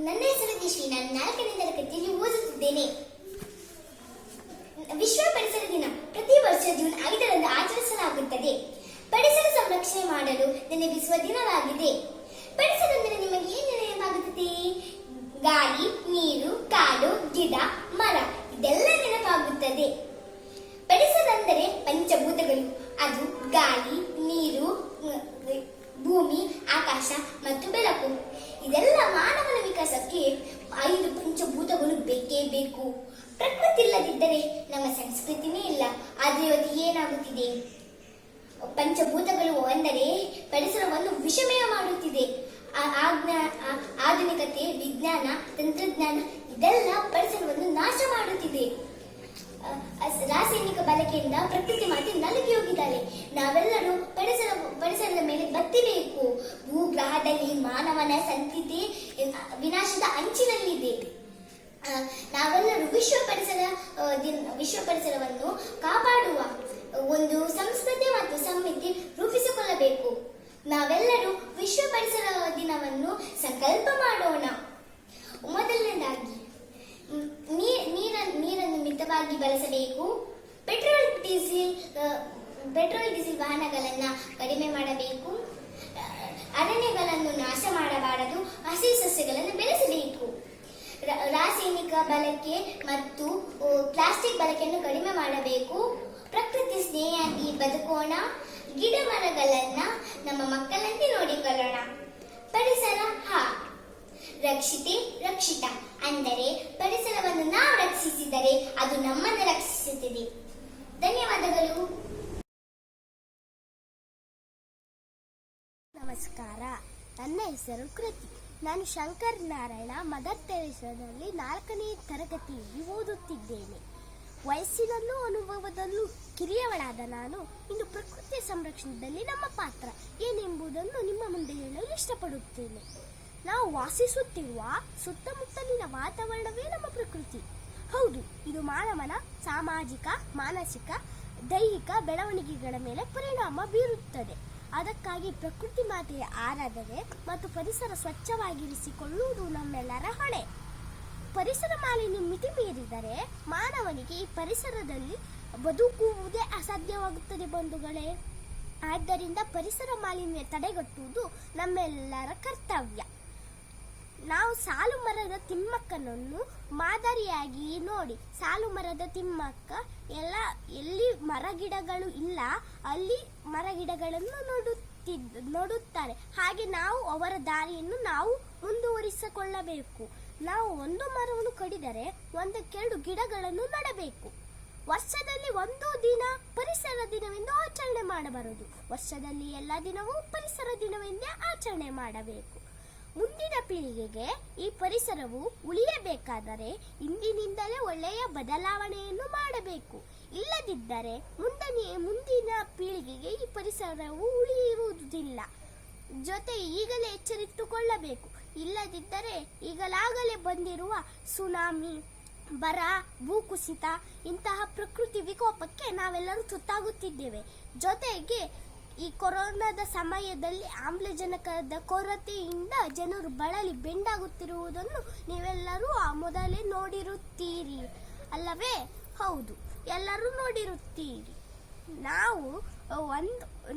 ನನ್ನ ಹೆಸರು ದಿಶ್ವಿ. ನಾನು 4ನೇ ತರಗತಿಯಲ್ಲಿ ಓದುತ್ತಿದ್ದೇನೆ. ವಿಶ್ವ ಪರಿಸರ ದಿನ ಪ್ರತಿ ವರ್ಷ ಜೂನ್ 5ರಂದು ಆಚರಿಸಲಾಗುತ್ತದೆ. ಪರಿಸರ ಸಂರಕ್ಷಣೆ ಮಾಡಲು ನೆನಪಿಸುವ ದಿನವಾಗಿದೆ. ಪರಿಸರ ಅಂದರೆ ನಿಮಗೆ ಏನು ನೆನಪಾಗುತ್ತದೆ? ಗಾಳಿ, ನೀರು, ಕಾಡು, ಗಿಡ, ಮರ ಇದೆಲ್ಲ ನೆನಪಾಗುತ್ತದೆ. ಪರಿಸರ ಅಂದರೆ ಪಂಚಭೂತಗಳು. ಅದು ಗಾಳಿ, ನೀರು, ಭೂಮಿ, ಆಕಾಶ ಮತ್ತು ಬೆಳಕು. ಇದೆಲ್ಲ ಮಾನವನ ವಿಕಾಸಕ್ಕೆ 5 ಪಂಚಭೂತಗಳು ಬೇಕೇ ಬೇಕು. ಪ್ರಕೃತಿ ಇಲ್ಲದಿದ್ದರೆ ನಮ್ಮ ಸಂಸ್ಕೃತಿನೇ ಇಲ್ಲ. ಆದರೆ ಇವತ್ತು ಏನಾಗುತ್ತಿದೆ? ಪಂಚಭೂತಗಳು ಅಂದರೆ ಪರಿಸರವನ್ನು ವಿಷಮಯ ಮಾಡುತ್ತಿದೆ. ಆಧುನಿಕತೆ, ವಿಜ್ಞಾನ, ತಂತ್ರಜ್ಞಾನ ಇದೆಲ್ಲ ಪರಿಸರವನ್ನು ನಾಶ ಮಾಡುತ್ತಿದೆ. ರಾಸಾಯನಿಕ ಬಳಕೆಯಿಂದ ಪ್ರಕೃತಿ ಮಾತೆ ನಲುಗಿ ಹೋಗಿದ್ದಾರೆ. ನಾವೆಲ್ಲರೂ ಪರಿಸರದ ಮೇಲೆ ಬತ್ತಿಬೇಕು. ಭೂಗ್ರಹದಲ್ಲಿ ಮಾನವನ ಸಂತತಿ ವಿನಾಶದ ಅಂಚಿನಲ್ಲಿದೆ. ನಾವೆಲ್ಲರೂ ವಿಶ್ವ ಪರಿಸರವನ್ನು ಕಾಪಾಡುವ ಒಂದು ಸಂಸ್ಕೃತಿ ಮತ್ತು ಸಮಿತಿ ರೂಪಿಸಿಕೊಳ್ಳಬೇಕು. ನಾವೆಲ್ಲರೂ ವಿಶ್ವ ಪರಿಸರ ದಿನವನ್ನು ಸಂಕಲ್ಪ ಮಾಡೋಣ. ಮೊದಲನೇದಾಗಿ ನೀರನ್ನು ಮಿತವಾಗಿ ಬಳಸಬೇಕು. ಪೆಟ್ರೋಲ್ ಡೀಸೆಲ್ ವಾಹನಗಳನ್ನು ಕಡಿಮೆ ಮಾಡಬೇಕು. ಅರಣ್ಯಗಳನ್ನು ನಾಶ ಮಾಡಬಾರದು. ಹಸಿರು ಸಸ್ಯಗಳನ್ನು ಬೆಳೆಸಬೇಕು. ರಾಸಾಯನಿಕ ಬಳಕೆ ಮತ್ತು ಪ್ಲಾಸ್ಟಿಕ್ ಬಳಕೆಯನ್ನು ಕಡಿಮೆ ಮಾಡಬೇಕು. ಪ್ರಕೃತಿ ಸ್ನೇಹಿಯಾಗಿ ಬದುಕೋಣ. ಗಿಡ ಮರಗಳನ್ನ ನಮ್ಮ ಮಕ್ಕಳಂತೆ ನೋಡಿಕೊಳ್ಳೋಣ. ಪರಿಸರ ರಕ್ಷಿತ ಅಂದರೆ ಪರಿಸರವನ್ನು ನಾವು ರಕ್ಷಿಸಿದರೆ ಅದು ನಮ್ಮನ್ನು ರಕ್ಷಿಸುತ್ತದೆ. ಧನ್ಯವಾದಗಳು. ನಮಸ್ಕಾರ. ನನ್ನ ಹೆಸರು ಕೃತಿ. ನಾನು ಶಂಕರ್ ನಾರಾಯಣ ಮದರ್ ತೆರೇಸಾದಲ್ಲಿ 4ನೇ ತರಗತಿಯಲ್ಲಿ ಓದುತ್ತಿದ್ದೇನೆ. ವಯಸ್ಸಿನಲ್ಲೂ ಅನುಭವದಲ್ಲೂ ಕಿರಿಯವಳಾದ ನಾನು ಇಂದು ಪ್ರಕೃತಿಯ ಸಂರಕ್ಷಣೆಯಲ್ಲಿ ನಮ್ಮ ಪಾತ್ರ ಏನೆಂಬುದನ್ನು ನಿಮ್ಮ ಮುಂದೆ ಹೇಳಲು ಇಷ್ಟಪಡುತ್ತೇನೆ. ನಾವು ವಾಸಿಸುತ್ತಿರುವ ಸುತ್ತಮುತ್ತಲಿನ ವಾತಾವರಣವೇ ನಮ್ಮ ಪ್ರಕೃತಿ. ಹೌದು, ಇದು ಮಾನವನ ಸಾಮಾಜಿಕ, ಮಾನಸಿಕ, ದೈಹಿಕ ಬೆಳವಣಿಗೆಗಳ ಮೇಲೆ ಪರಿಣಾಮ ಬೀರುತ್ತದೆ. ಅದಕ್ಕಾಗಿ ಪ್ರಕೃತಿ ಮಾತೆಯ ಆರಾಧನೆ ಮತ್ತು ಪರಿಸರ ಸ್ವಚ್ಛವಾಗಿರಿಸಿಕೊಳ್ಳುವುದು ನಮ್ಮೆಲ್ಲರ ಹೊಣೆ. ಪರಿಸರ ಮಾಲಿನ್ಯ ಮಿತಿ ಮೀರಿದರೆ ಮಾನವನಿಗೆ ಈ ಪರಿಸರದಲ್ಲಿ ಬದುಕುವುದೇ ಅಸಾಧ್ಯವಾಗುತ್ತದೆ ಬಂಧುಗಳೇ. ಆದ್ದರಿಂದ ಪರಿಸರ ಮಾಲಿನ್ಯ ತಡೆಗಟ್ಟುವುದು ನಮ್ಮೆಲ್ಲರ ಕರ್ತವ್ಯ. ನಾವು ಸಾಲು ಮರದ ತಿಮ್ಮಕ್ಕನನ್ನು ಮಾದರಿಯಾಗಿ ನೋಡಿ. ಸಾಲು ಮರದ ತಿಮ್ಮಕ್ಕ ಎಲ್ಲಿ ಮರಗಿಡಗಳು ಇಲ್ಲ ಅಲ್ಲಿ ಮರಗಿಡಗಳನ್ನು ನೋಡುತ್ತಾರೆ. ಹಾಗೆ ನಾವು ಅವರ ದಾರಿಯನ್ನು ನಾವು ಮುಂದುವರಿಸಿಕೊಳ್ಳಬೇಕು. ನಾವು ಒಂದು ಮರವನ್ನು ಕಡಿದರೆ 1-2 ಗಿಡಗಳನ್ನು ನೆಡಬೇಕು. ವರ್ಷದಲ್ಲಿ ಒಂದು ದಿನ ಪರಿಸರ ದಿನವೆಂದು ಆಚರಣೆ ಮಾಡಬಾರದು. ವರ್ಷದಲ್ಲಿ ಎಲ್ಲ ದಿನವೂ ಪರಿಸರ ದಿನವೆಂದೇ ಆಚರಣೆ ಮಾಡಬೇಕು. ಮುಂದಿನ ಪೀಳಿಗೆಗೆ ಈ ಪರಿಸರವು ಉಳಿಯಬೇಕಾದರೆ ಇಂದಿನಿಂದಲೇ ಒಳ್ಳೆಯ ಬದಲಾವಣೆಯನ್ನು ಮಾಡಬೇಕು. ಇಲ್ಲದಿದ್ದರೆ ಮುಂದಿನ ಪೀಳಿಗೆಗೆ ಈ ಪರಿಸರವು ಉಳಿಯುವುದಿಲ್ಲ. ಜೊತೆ ಈಗಲೇ ಎಚ್ಚರಿಸಿಕೊಳ್ಳಬೇಕು. ಇಲ್ಲದಿದ್ದರೆ ಈಗಲಾಗಲೇ ಬಂದಿರುವ ಸುನಾಮಿ, ಬರ, ಭೂಕುಸಿತ ಇಂತಹ ಪ್ರಕೃತಿ ವಿಕೋಪಕ್ಕೆ ನಾವೆಲ್ಲರೂ ತುತ್ತಾಗುತ್ತಿದ್ದೇವೆ. ಜೊತೆಗೆ ಈ ಕೊರೋನಾದ ಸಮಯದಲ್ಲಿ ಆಮ್ಲಜನಕದ ಕೊರತೆಯಿಂದ ಜನರು ಬಳಲಿ ಬೆಂಡಾಗುತ್ತಿರುವುದನ್ನು ನೀವೆಲ್ಲರೂ ಮೊದಲೇ ನೋಡಿರುತ್ತೀರಿ ಅಲ್ಲವೇ? ಹೌದು, ಎಲ್ಲರೂ ನೋಡಿರುತ್ತೀರಿ. ನಾವು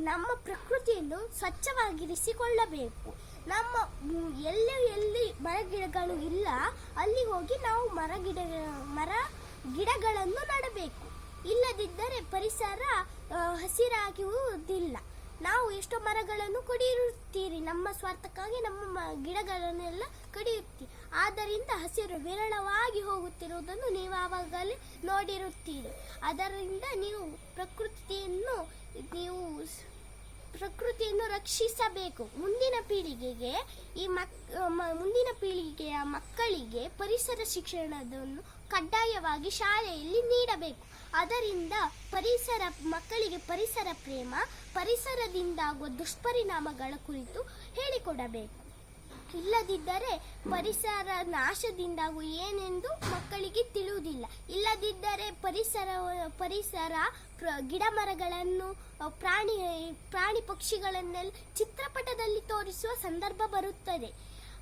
ನಮ್ಮ ಪ್ರಕೃತಿಯನ್ನು ಸ್ವಚ್ಛವಾಗಿರಿಸಿಕೊಳ್ಳಬೇಕು. ನಮ್ಮ ಎಲ್ಲಿ ಮರಗಿಡಗಳು ಇಲ್ಲ ಅಲ್ಲಿ ಹೋಗಿ ನಾವು ಮರ ಗಿಡಗಳನ್ನು ನೆಡಬೇಕು. ಇಲ್ಲದಿದ್ದರೆ ಪರಿಸರ ಹಸಿರಾಗುವುದಿಲ್ಲ. ನಾವು ಎಷ್ಟೋ ಮರಗಳನ್ನು ಕಡಿಯುತ್ತೀರಿ. ನಮ್ಮ ಸ್ವಾರ್ಥಕ್ಕಾಗಿ ನಮ್ಮ ಗಿಡಗಳನ್ನೆಲ್ಲ ಕಡಿಯುತ್ತೀರಿ. ಆದ್ದರಿಂದ ಹಸಿರು ವಿರಳವಾಗಿ ಹೋಗುತ್ತಿರುವುದನ್ನು ನೀವು ಆವಾಗಲೇ ನೋಡಿರುತ್ತೀರಿ. ಅದರಿಂದ ನೀವು ಪ್ರಕೃತಿಯನ್ನು ರಕ್ಷಿಸಬೇಕು. ಮುಂದಿನ ಪೀಳಿಗೆಯ ಮಕ್ಕಳಿಗೆ ಪರಿಸರ ಶಿಕ್ಷಣವನ್ನು ಕಡ್ಡಾಯವಾಗಿ ಶಾಲೆಯಲ್ಲಿ ನೀಡಬೇಕು. ಅದರಿಂದ ಮಕ್ಕಳಿಗೆ ಪರಿಸರ ಪ್ರೇಮ, ಪರಿಸರದಿಂದಾಗುವ ದುಷ್ಪರಿಣಾಮಗಳ ಕುರಿತು ಹೇಳಿಕೊಡಬೇಕು. ಇಲ್ಲದಿದ್ದರೆ ಪರಿಸರ ನಾಶದಿಂದಾಗುವ ಏನೆಂದು ಮಕ್ಕಳಿಗೆ ತಿಳಿಯುವುದಿಲ್ಲ. ಇಲ್ಲದಿದ್ದರೆ ಪರಿಸರ ಗಿಡ ಮರಗಳನ್ನು ಪ್ರಾಣಿ ಪಕ್ಷಿಗಳನ್ನೆಲ್ಲ ಚಿತ್ರಪಟದಲ್ಲಿ ತೋರಿಸುವ ಸಂದರ್ಭ ಬರುತ್ತದೆ.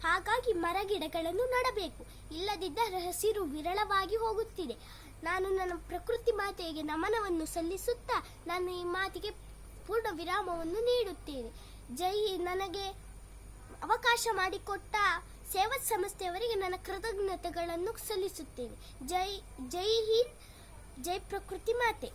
ಹಾಗಾಗಿ ಮರ ಗಿಡಗಳನ್ನು ನೆಡಬೇಕು. ಇಲ್ಲದಿದ್ದರೆ ಹಸಿರು ವಿರಳವಾಗಿ ಹೋಗುತ್ತಿದೆ. ನಾನು ನನ್ನ ಪ್ರಕೃತಿ ಮಾತೆಗೆ ನಮನವನ್ನು ಸಲ್ಲಿಸುತ್ತಾ ನಾನು ಈ ಮಾತಿಗೆ ಪೂರ್ಣ ವಿರಾಮವನ್ನು ನೀಡುತ್ತೇನೆ. ನನಗೆ ಅವಕಾಶ ಮಾಡಿಕೊಟ್ಟ ಸೇವತ್ ಸಂಸ್ಥೆಯವರಿಗೆ ನನ್ನ ಕೃತಜ್ಞತೆಗಳನ್ನು ಸಲ್ಲಿಸುತ್ತೇನೆ. ಜೈ ಹಿಂದ್, ಜೈ ಪ್ರಕೃತಿ ಮಾತೆ.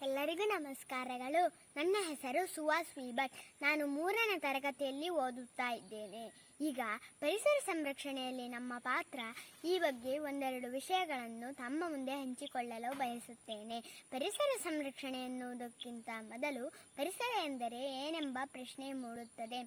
ಎಲ್ಲರಿಗೂ ನಮಸ್ಕಾರಗಳು. ನನ್ನ ಹೆಸರು ಸುಹಾಸ್ ವಿಭಟ್. ನಾನು 3ನೇ ತರಗತಿಯಲ್ಲಿ ಓದುತ್ತಾ ಇದ್ದೇನೆ. ಈಗ ಪರಿಸರ ಸಂರಕ್ಷಣೆಯಲ್ಲಿ ನಮ್ಮ ಪಾತ್ರ ಈ ಬಗ್ಗೆ ಒಂದೆರಡು ವಿಷಯಗಳನ್ನು ತಮ್ಮ ಮುಂದೆ ಹಂಚಿಕೊಳ್ಳಲು ಬಯಸುತ್ತೇನೆ. ಪರಿಸರ ಸಂರಕ್ಷಣೆ ಎನ್ನುವುದಕ್ಕಿಂತ ಮೊದಲು ಪರಿಸರ ಎಂದರೆ ಏನೆಂಬ ಪ್ರಶ್ನೆ ಮೂಡುತ್ತದೆ.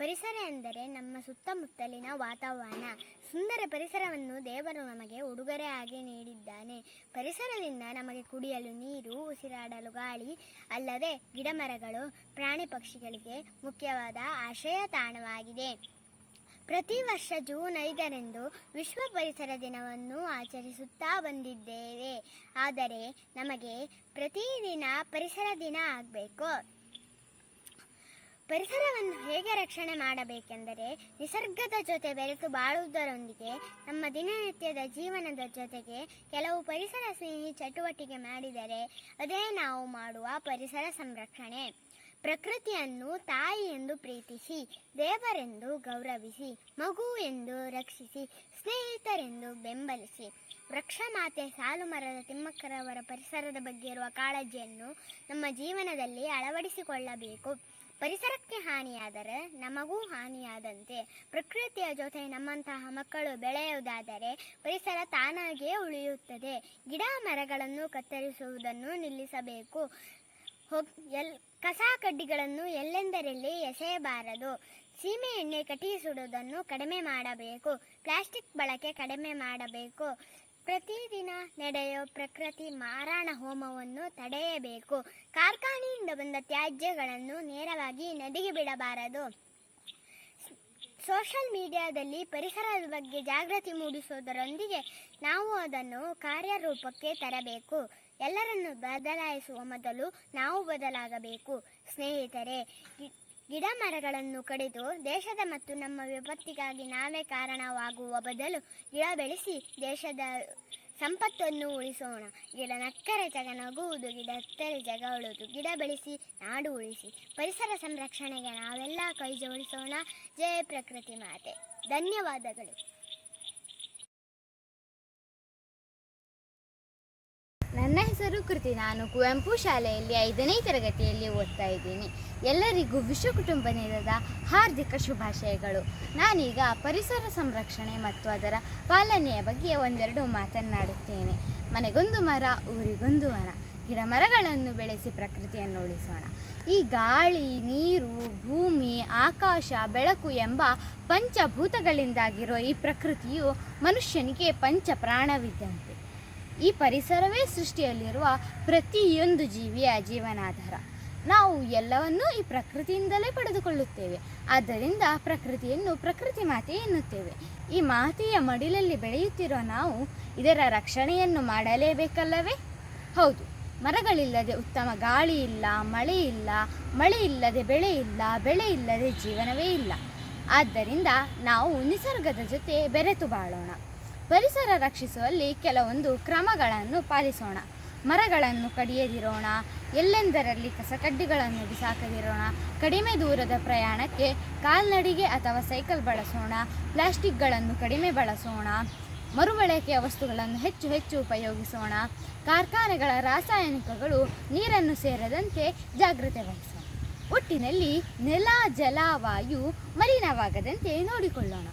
ಪರಿಸರ ಎಂದರೆ ನಮ್ಮ ಸುತ್ತಮುತ್ತಲಿನ ವಾತಾವರಣ. ಸುಂದರ ಪರಿಸರವನ್ನು ದೇವರು ನಮಗೆ ಉಡುಗೊರೆಯಾಗಿ ನೀಡಿದ್ದಾನೆ. ಪರಿಸರದಿಂದ ನಮಗೆ ಕುಡಿಯಲು ನೀರು, ಉಸಿರಾಡಲು ಗಾಳಿ, ಅಲ್ಲದೆ ಗಿಡಮರಗಳು ಪ್ರಾಣಿ ಪಕ್ಷಿಗಳಿಗೆ ಮುಖ್ಯವಾದ ಆಶ್ರಯ ತಾಣವಾಗಿದೆ. ಪ್ರತಿ ವರ್ಷ ಜೂನ್ 5ರಂದು ವಿಶ್ವ ಪರಿಸರ ದಿನವನ್ನು ಆಚರಿಸುತ್ತಾ ಬಂದಿದ್ದೇವೆ. ಆದರೆ ನಮಗೆ ಪ್ರತಿದಿನ ಪರಿಸರ ದಿನ ಆಗಬೇಕು. ಪರಿಸರವನ್ನು ಹೇಗೆ ರಕ್ಷಣೆ ಮಾಡಬೇಕೆಂದರೆ ನಿಸರ್ಗದ ಜೊತೆ ಬೆರೆತು ಬಾಳುವುದರೊಂದಿಗೆ ನಮ್ಮ ದಿನನಿತ್ಯದ ಜೀವನದ ಜೊತೆಗೆ ಕೆಲವು ಪರಿಸರ ಸ್ನೇಹಿ ಚಟುವಟಿಕೆ ಮಾಡಿದರೆ ಅದೇ ನಾವು ಮಾಡುವ ಪರಿಸರ ಸಂರಕ್ಷಣೆ. ಪ್ರಕೃತಿಯನ್ನು ತಾಯಿ ಎಂದು ಪ್ರೀತಿಸಿ, ದೇವರೆಂದು ಗೌರವಿಸಿ, ಮಗು ಎಂದು ರಕ್ಷಿಸಿ, ಸ್ನೇಹಿತರೆಂದು ಬೆಂಬಲಿಸಿ. ವೃಕ್ಷಮಾತೆ ಸಾಲುಮರದ ತಿಮ್ಮಕ್ಕರವರ ಪರಿಸರದ ಬಗ್ಗೆ ಇರುವ ಕಾಳಜಿಯನ್ನು ನಮ್ಮ ಜೀವನದಲ್ಲಿ ಅಳವಡಿಸಿಕೊಳ್ಳಬೇಕು. ಪರಿಸರಕ್ಕೆ ಹಾನಿಯಾದರೆ ನಮಗೂ ಹಾನಿಯಾದಂತೆ. ಪ್ರಕೃತಿಯ ಜೊತೆ ನಮ್ಮಂತಹ ಮಕ್ಕಳು ಬೆಳೆಯುವುದಾದರೆ ಪರಿಸರ ತಾನಾಗಿಯೇ ಉಳಿಯುತ್ತದೆ. ಗಿಡ ಮರಗಳನ್ನು ಕತ್ತರಿಸುವುದನ್ನು ನಿಲ್ಲಿಸಬೇಕು. ಕಸ ಕಡ್ಡಿಗಳನ್ನು ಎಲ್ಲೆಂದರಲ್ಲಿ ಎಸೆಯಬಾರದು. ಸೀಮೆ ಎಣ್ಣೆ ಕಟ್ಟಿಗೆ ಸುಡುವುದನ್ನು ಕಡಿಮೆ ಮಾಡಬೇಕು. ಪ್ಲಾಸ್ಟಿಕ್ ಬಳಕೆ ಕಡಿಮೆ ಮಾಡಬೇಕು. ಪ್ರತಿದಿನ ನಡೆಯೋ ಪ್ರಕೃತಿ ಮಾರಾಣ ಹೋಮವನ್ನು ತಡೆಯಬೇಕು. ಕಾರ್ಖಾನೆಯಿಂದ ಬಂದ ತ್ಯಾಜ್ಯಗಳನ್ನು ನೇರವಾಗಿ ನದಿಗೆ ಬಿಡಬಾರದು. ಸೋಷಿಯಲ್ ಮೀಡಿಯಾದಲ್ಲಿ ಪರಿಸರದ ಬಗ್ಗೆ ಜಾಗೃತಿ ಮೂಡಿಸುವುದರೊಂದಿಗೆ ನಾವು ಅದನ್ನು ಕಾರ್ಯರೂಪಕ್ಕೆ ತರಬೇಕು. ಎಲ್ಲರನ್ನು ಬದಲಾಯಿಸುವ ಮೊದಲು ನಾವು ಬದಲಾಗಬೇಕು. ಸ್ನೇಹಿತರೆ, ಗಿಡ ಮರಗಳನ್ನು ಕಡಿದು ದೇಶದ ಮತ್ತು ನಮ್ಮ ವಿಪತ್ತಿಗಾಗಿ ನಾವೇ ಕಾರಣವಾಗುವ ಬದಲು ಗಿಡ ಬೆಳೆಸಿ ದೇಶದ ಸಂಪತ್ತನ್ನು ಉಳಿಸೋಣ. ಗಿಡ ನಕ್ಕರೆ ಜಗ ನಗುವುದು, ಗಿಡ ಹತ್ತರೆ ಜಗ ಉಳಿದು. ಗಿಡ ಬೆಳೆಸಿ ನಾಡು ಉಳಿಸಿ. ಪರಿಸರ ಸಂರಕ್ಷಣೆಗೆ ನಾವೆಲ್ಲ ಕೈ ಜೋಡಿಸೋಣ. ಜಯ ಪ್ರಕೃತಿ ಮಾತೆ. ಧನ್ಯವಾದಗಳು. ನನ್ನ ಹೆಸರು ಕೃತಿ. ನಾನು ಕುವೆಂಪು ಶಾಲೆಯಲ್ಲಿ 5ನೇ ತರಗತಿಯಲ್ಲಿ ಓದ್ತಾ ಇದ್ದೀನಿ. ಎಲ್ಲರಿಗೂ ವಿಶ್ವ ಕುಟುಂಬ ದಿನದ ಹಾರ್ದಿಕ ಶುಭಾಶಯಗಳು. ನಾನೀಗ ಪರಿಸರ ಸಂರಕ್ಷಣೆ ಮತ್ತು ಅದರ ಪಾಲನೆಯ ಬಗ್ಗೆ ಒಂದೆರಡು ಮಾತನಾಡುತ್ತೇನೆ. ಮನೆಗೊಂದು ಮರ, ಊರಿಗೊಂದು ವನ. ಗಿಡ ಮರಗಳನ್ನು ಬೆಳೆಸಿ ಪ್ರಕೃತಿಯನ್ನು ಉಳಿಸೋಣ. ಈ ಗಾಳಿ, ನೀರು, ಭೂಮಿ, ಆಕಾಶ, ಬೆಳಕು ಎಂಬ ಪಂಚಭೂತಗಳಿಂದಾಗಿರೋ ಈ ಪ್ರಕೃತಿಯು ಮನುಷ್ಯನಿಗೆ ಪಂಚ ಪ್ರಾಣವಿದ್ದಂತೆ. ಈ ಪರಿಸರವೇ ಸೃಷ್ಟಿಯಲ್ಲಿರುವ ಪ್ರತಿಯೊಂದು ಜೀವಿಯ ಜೀವನಾಧಾರ. ನಾವು ಎಲ್ಲವನ್ನೂ ಈ ಪ್ರಕೃತಿಯಿಂದಲೇ ಪಡೆದುಕೊಳ್ಳುತ್ತೇವೆ. ಆದ್ದರಿಂದ ಪ್ರಕೃತಿಯನ್ನು ಪ್ರಕೃತಿ ಮಾತೆ ಎನ್ನುತ್ತೇವೆ. ಈ ಮಾತೆಯ ಮಡಿಲಲ್ಲಿ ಬೆಳೆಯುತ್ತಿರುವ ನಾವು ಇದರ ರಕ್ಷಣೆಯನ್ನು ಮಾಡಲೇಬೇಕಲ್ಲವೇ? ಹೌದು. ಮರಗಳಿಲ್ಲದೆ ಉತ್ತಮ ಗಾಳಿ ಇಲ್ಲ, ಮಳೆ ಇಲ್ಲ, ಮಳೆ ಇಲ್ಲದೆ ಬೆಳೆ ಇಲ್ಲ, ಬೆಳೆ ಇಲ್ಲದೆ ಜೀವನವೇ ಇಲ್ಲ. ಆದ್ದರಿಂದ ನಾವು ನಿಸರ್ಗದ ಜೊತೆ ಬೆರೆತು ಬಾಳೋಣ. ಪರಿಸರ ರಕ್ಷಿಸುವಲ್ಲಿ ಕೆಲವೊಂದು ಕ್ರಮಗಳನ್ನು ಪಾಲಿಸೋಣ. ಮರಗಳನ್ನು ಕಡಿಯದಿರೋಣ. ಎಲ್ಲೆಂದರಲ್ಲಿ ಕಸಕಡ್ಡಿಗಳನ್ನು ಬಿಸಾಕದಿರೋಣ. ಕಡಿಮೆ ದೂರದ ಪ್ರಯಾಣಕ್ಕೆ ಕಾಲ್ನಡಿಗೆ ಅಥವಾ ಸೈಕಲ್ ಬಳಸೋಣ. ಪ್ಲಾಸ್ಟಿಕ್ಗಳನ್ನು ಕಡಿಮೆ ಬಳಸೋಣ. ಮರುಬಳಕೆಯ ವಸ್ತುಗಳನ್ನು ಹೆಚ್ಚು ಹೆಚ್ಚು ಉಪಯೋಗಿಸೋಣ. ಕಾರ್ಖಾನೆಗಳ ರಾಸಾಯನಿಕಗಳು ನೀರನ್ನು ಸೇರದಂತೆ ಜಾಗ್ರತೆ ವಹಿಸೋಣ. ಒಟ್ಟಿನಲ್ಲಿ ನೆಲ, ಜಲ, ವಾಯು ಮಲಿನವಾಗದಂತೆ ನೋಡಿಕೊಳ್ಳೋಣ.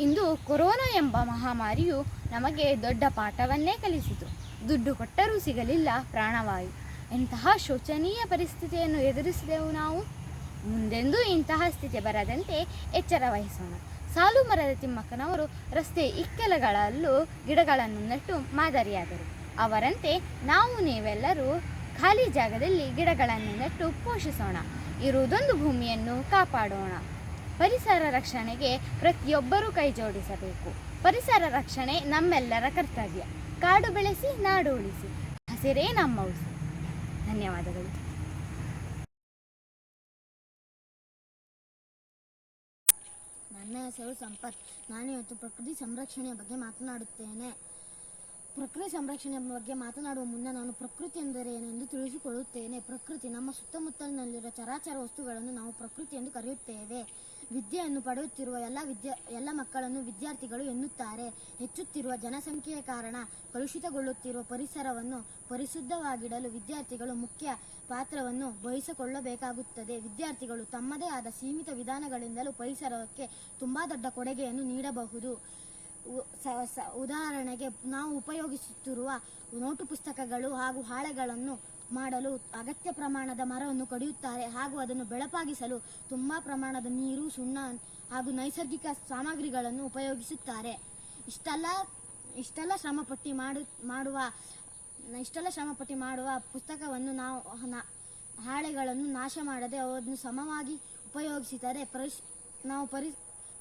ಇಂದು ಕೊರೋನಾ ಎಂಬ ಮಹಾಮಾರಿಯು ನಮಗೆ ದೊಡ್ಡ ಪಾಠವನ್ನೇ ಕಲಿಸಿತು. ದುಡ್ಡು ಕೊಟ್ಟರೂ ಸಿಗಲಿಲ್ಲ ಪ್ರಾಣವಾಯು. ಎಂತಹ ಶೋಚನೀಯ ಪರಿಸ್ಥಿತಿಯನ್ನು ಎದುರಿಸಿದೆವು ನಾವು. ಮುಂದೆಂದೂ ಇಂತಹ ಸ್ಥಿತಿ ಬರದಂತೆ ಎಚ್ಚರ ವಹಿಸೋಣ. ಸಾಲು ಮರದ ತಿಮ್ಮಕ್ಕನವರು ರಸ್ತೆ ಇಕ್ಕೆಲಗಳಲ್ಲೂ ಗಿಡಗಳನ್ನು ನೆಟ್ಟು ಮಾದರಿಯಾದರು. ಅವರಂತೆ ನಾವು ನೀವೆಲ್ಲರೂ ಖಾಲಿ ಜಾಗದಲ್ಲಿ ಗಿಡಗಳನ್ನು ನೆಟ್ಟು ಪೋಷಿಸೋಣ. ಇರುವುದೊಂದು ಭೂಮಿಯನ್ನು ಕಾಪಾಡೋಣ. ಪರಿಸರ ರಕ್ಷಣೆಗೆ ಪ್ರತಿಯೊಬ್ಬರೂ ಕೈ ಜೋಡಿಸಬೇಕು. ಪರಿಸರ ರಕ್ಷಣೆ ನಮ್ಮೆಲ್ಲರ ಕರ್ತವ್ಯ. ಕಾಡು ಬೆಳೆಸಿ ನಾಡು ಉಳಿಸಿ. ಹಸಿರೇ ನಮ್ಮ ಉಸಿರು. ಧನ್ಯವಾದಗಳು. ನನ್ನ ಹೆಸರು ಸಂಪತ್. ನಾನು ಇವತ್ತು ಪ್ರಕೃತಿ ಸಂರಕ್ಷಣೆಯ ಬಗ್ಗೆ ಮಾತನಾಡುತ್ತೇನೆ. ಪ್ರಕೃತಿ ಸಂರಕ್ಷಣೆಯ ಬಗ್ಗೆ ಮಾತನಾಡುವ ಮುನ್ನ ನಾನು ಪ್ರಕೃತಿ ಎಂದರೆ ಏನೆಂದು ತಿಳಿಸಿಕೊಳ್ಳುತ್ತೇನೆ. ಪ್ರಕೃತಿ ನಮ್ಮ ಸುತ್ತಮುತ್ತಲಿನಲ್ಲಿರುವ ಚರಾಚರ ವಸ್ತುಗಳನ್ನು ನಾವು ಪ್ರಕೃತಿ ಎಂದು ಕರೆಯುತ್ತೇವೆ. ವಿದ್ಯೆಯನ್ನು ಪಡೆಯುತ್ತಿರುವ ಎಲ್ಲ ಮಕ್ಕಳನ್ನು ವಿದ್ಯಾರ್ಥಿಗಳು ಎನ್ನುತ್ತಾರೆ. ಹೆಚ್ಚುತ್ತಿರುವ ಜನಸಂಖ್ಯೆಯ ಕಾರಣ ಕಲುಷಿತಗೊಳ್ಳುತ್ತಿರುವ ಪರಿಸರವನ್ನು ಪರಿಶುದ್ಧವಾಗಿಡಲು ವಿದ್ಯಾರ್ಥಿಗಳು ಮುಖ್ಯ ಪಾತ್ರವನ್ನು ವಹಿಸಿಕೊಳ್ಳಬೇಕಾಗುತ್ತದೆ. ವಿದ್ಯಾರ್ಥಿಗಳು ತಮ್ಮದೇ ಆದ ಸೀಮಿತ ವಿಧಾನಗಳಿಂದಲೂ ಪರಿಸರಕ್ಕೆ ತುಂಬಾ ದೊಡ್ಡ ಕೊಡುಗೆಯನ್ನು ನೀಡಬಹುದು. ಉದಾಹರಣೆಗೆ, ನಾವು ಉಪಯೋಗಿಸುತ್ತಿರುವ ನೋಟು ಪುಸ್ತಕಗಳು ಹಾಗೂ ಹಾಳೆಗಳನ್ನು ಮಾಡಲು ಅಗತ್ಯ ಪ್ರಮಾಣದ ಮರವನ್ನು ಕಡಿಯುತ್ತಾರೆ ಹಾಗೂ ಅದನ್ನು ಬೆಳಪಾಗಿಸಲು ತುಂಬಾ ಪ್ರಮಾಣದ ನೀರು, ಸುಣ್ಣ ಹಾಗೂ ನೈಸರ್ಗಿಕ ಸಾಮಗ್ರಿಗಳನ್ನು ಉಪಯೋಗಿಸುತ್ತಾರೆ. ಇಷ್ಟೆಲ್ಲ ಶ್ರಮಪಟ್ಟು ಮಾಡುವ ಪುಸ್ತಕವನ್ನು ಹಾಳೆಗಳನ್ನು ನಾಶ ಮಾಡದೆ ಅವನ್ನು ಸಮವಾಗಿ ಉಪಯೋಗಿಸಿದರೆ ನಾವು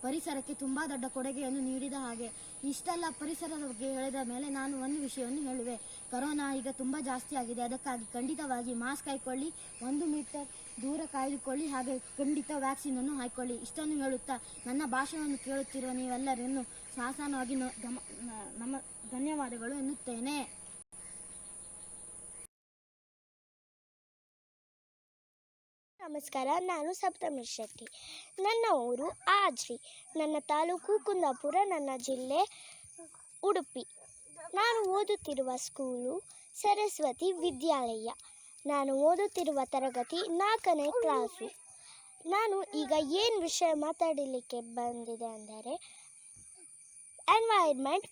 ಪರಿಸರಕ್ಕೆ ತುಂಬಾ ದೊಡ್ಡ ಕೊಡುಗೆಯನ್ನು ನೀಡಿದ ಹಾಗೆ. ಇಷ್ಟೆಲ್ಲ ಪರಿಸರದ ಬಗ್ಗೆ ಹೇಳಿದ ಮೇಲೆ ನಾನು ಒಂದು ವಿಷಯವನ್ನು ಹೇಳುವೆ. ಕೊರೋನಾ ಈಗ ತುಂಬಾ ಜಾಸ್ತಿ ಆಗಿದೆ. ಅದಕ್ಕಾಗಿ ಖಂಡಿತವಾಗಿ ಮಾಸ್ಕ್ ಹಾಕೊಳ್ಳಿ, 1 ಮೀಟರ್ ದೂರ ಕಾಯ್ದುಕೊಳ್ಳಿ, ಹಾಗೆ ಖಂಡಿತ ವ್ಯಾಕ್ಸಿನ್ ಅನ್ನು ಹಾಕೊಳ್ಳಿ. ಇಷ್ಟನ್ನು ಹೇಳುತ್ತಾ ನನ್ನ ಭಾಷಣವನ್ನು ಕೇಳುತ್ತಿರುವ ನೀವೆಲ್ಲರನ್ನು ಸಾಸಾನವಾಗಿ ನಮ್ಮ ಧನ್ಯವಾದಗಳು ಎನ್ನುತ್ತೇನೆ. ನಮಸ್ಕಾರ, ನಾನು ಸಪ್ತಮಿ ಶೆಟ್ಟಿ. ನನ್ನ ಊರು ಆಜ್ರಿ, ನನ್ನ ತಾಲೂಕು ಕುಂದಾಪುರ, ನನ್ನ ಜಿಲ್ಲೆ ಉಡುಪಿ. ನಾನು ಓದುತ್ತಿರುವ ಸ್ಕೂಲು ಸರಸ್ವತಿ ವಿದ್ಯಾಲಯ. ನಾನು ಓದುತ್ತಿರುವ ತರಗತಿ 4ನೇ ಕ್ಲಾಸು. ನಾನು ಈಗ ಏನು ವಿಷಯ ಮಾತಾಡಲಿಕ್ಕೆ ಬಂದಿದೆ ಅಂದರೆ ಎನ್ವೈರ್ಮೆಂಟ್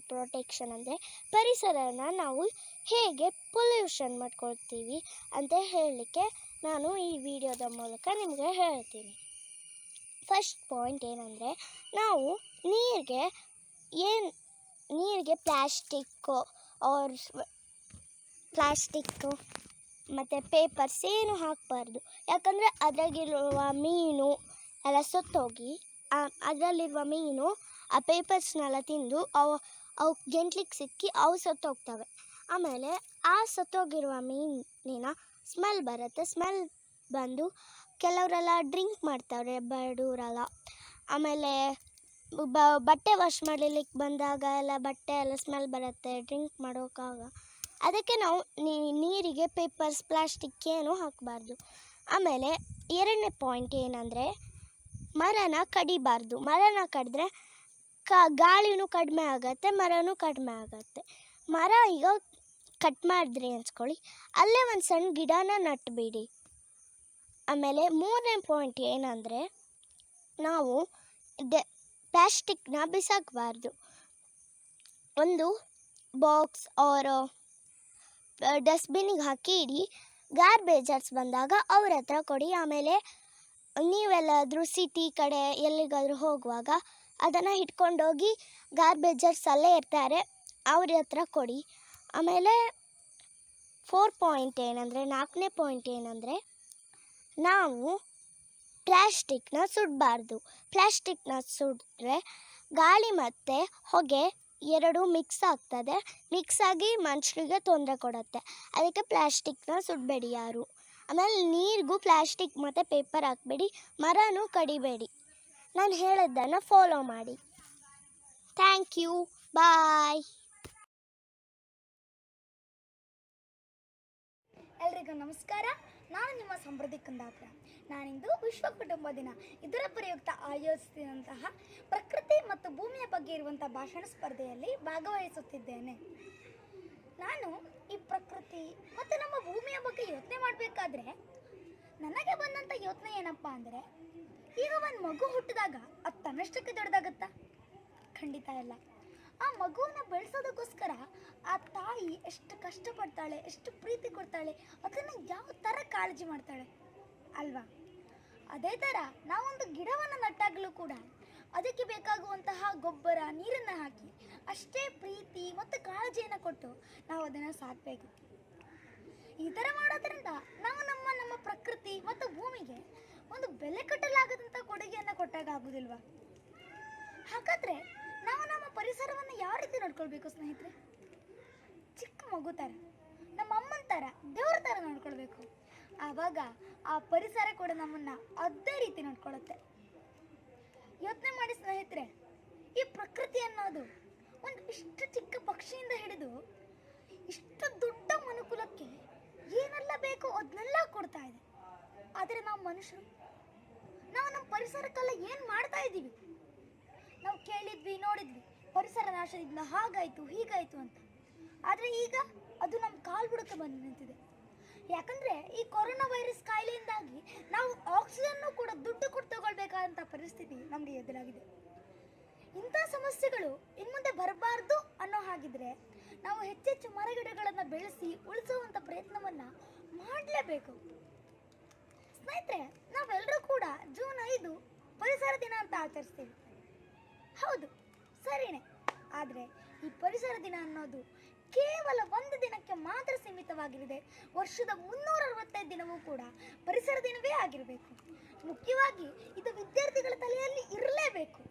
ಪ್ರೊಟೆಕ್ಷನ್ ಅಂದರೆ ಪರಿಸರನ ನಾವು ಹೇಗೆ ಪೊಲ್ಯೂಷನ್ ಮಾಡ್ಕೊಳ್ತೀವಿ ಅಂತ ಹೇಳಲಿಕ್ಕೆ ನಾನು ಈ ವಿಡಿಯೋದ ಮೂಲಕ ನಿಮಗೆ ಹೇಳ್ತೀನಿ. ಫಸ್ಟ್ ಪಾಯಿಂಟ್ ಏನಂದರೆ, ನಾವು ನೀರಿಗೆ ಪ್ಲಾಸ್ಟಿಕ್ಕು ಮತ್ತು ಪೇಪರ್ಸ್ ಏನು ಹಾಕಬಾರ್ದು. ಯಾಕಂದರೆ ಅದರಾಗಿರುವ ಮೀನು ಎಲ್ಲ ಸತ್ತೋಗಿ ಅದರಲ್ಲಿರುವ ಮೀನು ಆ ಪೇಪರ್ಸ್ನೆಲ್ಲ ತಿಂದು ಅವು ಗೆಂಟ್ಲಿಗೆ ಸಿಕ್ಕಿ ಅವು ಸತ್ತೋಗ್ತವೆ. ಆಮೇಲೆ ಆ ಸತ್ತೋಗಿರುವ ಮೀನಿನ ಸ್ಮೆಲ್ ಬರುತ್ತೆ. ಸ್ಮೆಲ್ ಬಂದು ಕೆಲವರೆಲ್ಲ ಡ್ರಿಂಕ್ ಮಾಡ್ತಾರೆ, ಬಡವರೆಲ್ಲ. ಆಮೇಲೆ ಬಟ್ಟೆ ವಾಶ್ ಮಾಡಲಿಕ್ಕೆ ಬಂದಾಗ ಎಲ್ಲ ಬಟ್ಟೆ ಎಲ್ಲ ಸ್ಮೆಲ್ ಬರುತ್ತೆ, ಡ್ರಿಂಕ್ ಮಾಡೋಕ್ಕಾಗ. ಅದಕ್ಕೆ ನಾವು ನೀರಿಗೆ ಪೇಪರ್ಸ್, ಪ್ಲಾಸ್ಟಿಕ್ ಏನೂ ಹಾಕಬಾರ್ದು. ಆಮೇಲೆ 2ನೇ ಪಾಯಿಂಟ್ ಏನಂದರೆ, ಮರನ ಕಡಿಬಾರ್ದು. ಮರನ ಕಡಿದ್ರೆ ಗಾಳಿನೂ ಕಡಿಮೆ ಆಗುತ್ತೆ, ಮರನೂ ಕಡಿಮೆ ಆಗುತ್ತೆ. ಮರ ಈಗ ಕಟ್ ಮಾಡಿದ್ರಿ ಅನ್ಸ್ಕೊಳ್ಳಿ, ಅಲ್ಲೇ ಒಂದು ಸಣ್ಣ ಗಿಡನ ನಟ್ಬಿಡಿ. ಆಮೇಲೆ 3ನೇ ಪಾಯಿಂಟ್ ಏನಂದರೆ, ನಾವು ಪ್ಲಾಸ್ಟಿಕ್ನ ಬಿಸಾಕಬಾರ್ದು. ಒಂದು ಬಾಕ್ಸ್ ಆರ್ ಡಸ್ಟ್ಬಿನ್ನಿಗೆ ಹಾಕಿ ಇಡಿ. ಗಾರ್ಬೇಜರ್ಸ್ ಬಂದಾಗ ಅವ್ರ ಹತ್ರ ಕೊಡಿ. ಆಮೇಲೆ ನೀವೆಲ್ಲಾದರೂ ಸಿಟಿ ಕಡೆ ಎಲ್ಲಿಗಾದರೂ ಹೋಗುವಾಗ ಅದನ್ನು ಇಟ್ಕೊಂಡೋಗಿ ಗಾರ್ಬೇಜರ್ಸ್ ಅಲ್ಲೇ ಇರ್ತಾರೆ, ಅವ್ರ ಹತ್ರ ಕೊಡಿ. ಆಮೇಲೆ 4ನೇ ಪಾಯಿಂಟ್ ಏನಂದರೆ, ನಾವು ಪ್ಲಾಸ್ಟಿಕ್ನ ಸುಡಬಾರ್ದು. ಪ್ಲಾಸ್ಟಿಕ್ನ ಸುಟ್ಟರೆ ಗಾಳಿ ಮತ್ತು ಹೊಗೆ ಎರಡೂ ಮಿಕ್ಸ್ ಆಗ್ತದೆ. ಮಿಕ್ಸ್ ಆಗಿ ಮನುಷ್ಯರಿಗೆ ತೊಂದರೆ ಕೊಡುತ್ತೆ. ಅದಕ್ಕೆ ಪ್ಲಾಸ್ಟಿಕ್ನ ಸುಡಬೇಡಿ ಯಾರು. ಆಮೇಲೆ ನೀರಿಗೂ ಪ್ಲಾಸ್ಟಿಕ್ ಮತ್ತು ಪೇಪರ್ ಹಾಕಬೇಡಿ, ಮರನೂ ಕಡಿಬೇಡಿ. ನಾನು ಹೇಳಿದ್ದನ್ನು ಫಾಲೋ ಮಾಡಿ. ಥ್ಯಾಂಕ್ ಯು, ಬಾಯ್. ಎಲ್ರಿಗೂ ನಮಸ್ಕಾರ. ನಾನು ನಿಮ್ಮ ಸಮೃದ್ಧಿ ಕುಂದಾಪುರ. ನಾನಿಂದು ವಿಶ್ವ ಕುಟುಂಬ ದಿನ ಇದರ ಪ್ರಯುಕ್ತ ಆಯೋಜಿಸಿದಂತಹ ಪ್ರಕೃತಿ ಮತ್ತು ಭೂಮಿಯ ಬಗ್ಗೆ ಇರುವಂಥ ಭಾಷಣ ಸ್ಪರ್ಧೆಯಲ್ಲಿ ಭಾಗವಹಿಸುತ್ತಿದ್ದೇನೆ. ನಾನು ಈ ಪ್ರಕೃತಿ ಮತ್ತು ನಮ್ಮ ಭೂಮಿಯ ಬಗ್ಗೆ ಯೋಚನೆ ಮಾಡಬೇಕಾದ್ರೆ ನನಗೆ ಬಂದಂಥ ಯೋಚನೆ ಏನಪ್ಪ ಅಂದರೆ, ಈಗ ಒಂದು ಮಗು ಹುಟ್ಟಿದಾಗ ಅದು ತನ್ನಷ್ಟಕ್ಕೆ ದೊಡ್ಡದಾಗುತ್ತಾ? ಖಂಡಿತ ಇಲ್ಲ. ಆ ಮಗುವನ್ನು ಬೆಳೆಸೋದಕ್ಕೋಸ್ಕರ ಆ ತಾಯಿ ಎಷ್ಟು ಕಷ್ಟಪಡ್ತಾಳೆ, ಎಷ್ಟು ಪ್ರೀತಿ ಕೊಡ್ತಾಳೆ, ಅದನ್ನು ಯಾವ ಥರ ಕಾಳಜಿ ಮಾಡ್ತಾಳೆ ಅಲ್ವಾ? ಅದೇ ಥರ ನಾವೊಂದು ಗಿಡವನ್ನು ನಟ್ಟಾಗಲೂ ಕೂಡ ಅದಕ್ಕೆ ಬೇಕಾಗುವಂತಹ ಗೊಬ್ಬರ, ನೀರನ್ನು ಹಾಕಿ ಅಷ್ಟೇ ಪ್ರೀತಿ ಮತ್ತು ಕಾಳಜಿಯನ್ನು ಕೊಟ್ಟು ನಾವು ಅದನ್ನು ಸಾಕಬೇಕು. ಈ ಥರ ಮಾಡೋದ್ರಿಂದ ನಾವು ನಮ್ಮ ಪ್ರಕೃತಿ ಮತ್ತು ಭೂಮಿಗೆ ಒಂದು ಬೆಲೆ ಕಟ್ಟಲಾಗದಂಥ ಕೊಡುಗೆಯನ್ನು ಕೊಟ್ಟಾಗ ಆಗೋದಿಲ್ವಾ? ಹಾಗಾದರೆ ನಾವು ನಮ್ಮ ಪರಿಸರವನ್ನು ಯಾವ ರೀತಿ ನೋಡ್ಕೊಳ್ಬೇಕು ಸ್ನೇಹಿತರೆ? ಚಿಕ್ಕ ಮಗು ಥರ, ನಮ್ಮ ಅಮ್ಮನ ಥರ, ದೇವ್ರ ಥರ ನೋಡ್ಕೊಳ್ಬೇಕು. ಆವಾಗ ಆ ಪರಿಸರ ಕೂಡ ನಮ್ಮನ್ನು ಅದೇ ರೀತಿ ನೋಡ್ಕೊಳ್ಳುತ್ತೆ. ಯೋಚನೆ ಮಾಡಿ ಸ್ನೇಹಿತರೆ, ಈ ಪ್ರಕೃತಿ ಅನ್ನೋದು ಒಂದು ಇಷ್ಟು ಚಿಕ್ಕ ಪಕ್ಷಿಯಿಂದ ಹಿಡಿದು ಇಷ್ಟು ದೊಡ್ಡ ಮನುಕುಲಕ್ಕೆ ಏನೆಲ್ಲ ಬೇಕೋ ಅದನ್ನೆಲ್ಲ ಕೊಡ್ತಾ ಇದೆ. ಆದರೆ ನಾವು ಮನುಷ್ಯರು, ನಾವು ನಮ್ಮ ಪರಿಸರಕ್ಕೆಲ್ಲ ಏನು ಮಾಡ್ತಾ ಇದ್ದೀವಿ? ನಾವು ಕೇಳಿದ್ವಿ, ನೋಡಿದ್ವಿ, ಪರಿಸರ ನಾಶದಿಂದ ಹಾಗಾಯಿತು ಹೀಗಾಯಿತು ಅಂತ. ಆದರೆ ಈಗ ಅದು ನಮ್ಮ ಕಾಲ್ಬುಡಕ್ಕೆ ಬಂದು ನಿಂತಿದೆ. ಯಾಕಂದರೆ ಈ ಕೊರೋನಾ ವೈರಸ್ ಕಾಯಿಲೆಯಿಂದಾಗಿ ನಾವು ಆಕ್ಸಿಜನ್ನು ಕೂಡ ದುಡ್ಡು ಕೊಟ್ಟು ತಗೊಳ್ಬೇಕಾದಂಥ ಪರಿಸ್ಥಿತಿ ನಮಗೆ ಎದುರಾಗಿದೆ. ಇಂಥ ಸಮಸ್ಯೆಗಳು ಇನ್ಮುಂದೆ ಬರಬಾರ್ದು ಅನ್ನೋ ಹಾಗಿದ್ರೆ ನಾವು ಹೆಚ್ಚೆಚ್ಚು ಮರಗಿಡಗಳನ್ನು ಬೆಳೆಸಿ ಉಳಿಸುವಂಥ ಪ್ರಯತ್ನವನ್ನು ಮಾಡಲೇಬೇಕು. ಸ್ನೇಹಿತರೆ, ನಾವೆಲ್ಲರೂ ಕೂಡ ಜೂನ್ 5 ಪರಿಸರ ದಿನ ಅಂತ ಆಚರಿಸ್ತೀವಿ. ಹೌದು, ಸರಿನೇ. ಆದರೆ ಈ ಪರಿಸರ ದಿನ ಅನ್ನೋದು ಕೇವಲ ಒಂದು ದಿನಕ್ಕೆ ಮಾತ್ರ ಸೀಮಿತವಾಗಿರದೆ ವರ್ಷದ 365 ದಿನವೂ ಕೂಡ ಪರಿಸರ ದಿನವೇ ಆಗಿರಬೇಕು. ಮುಖ್ಯವಾಗಿ ಇದು ವಿದ್ಯಾರ್ಥಿಗಳ ತಲೆಯಲ್ಲಿ ಇರಲೇಬೇಕು.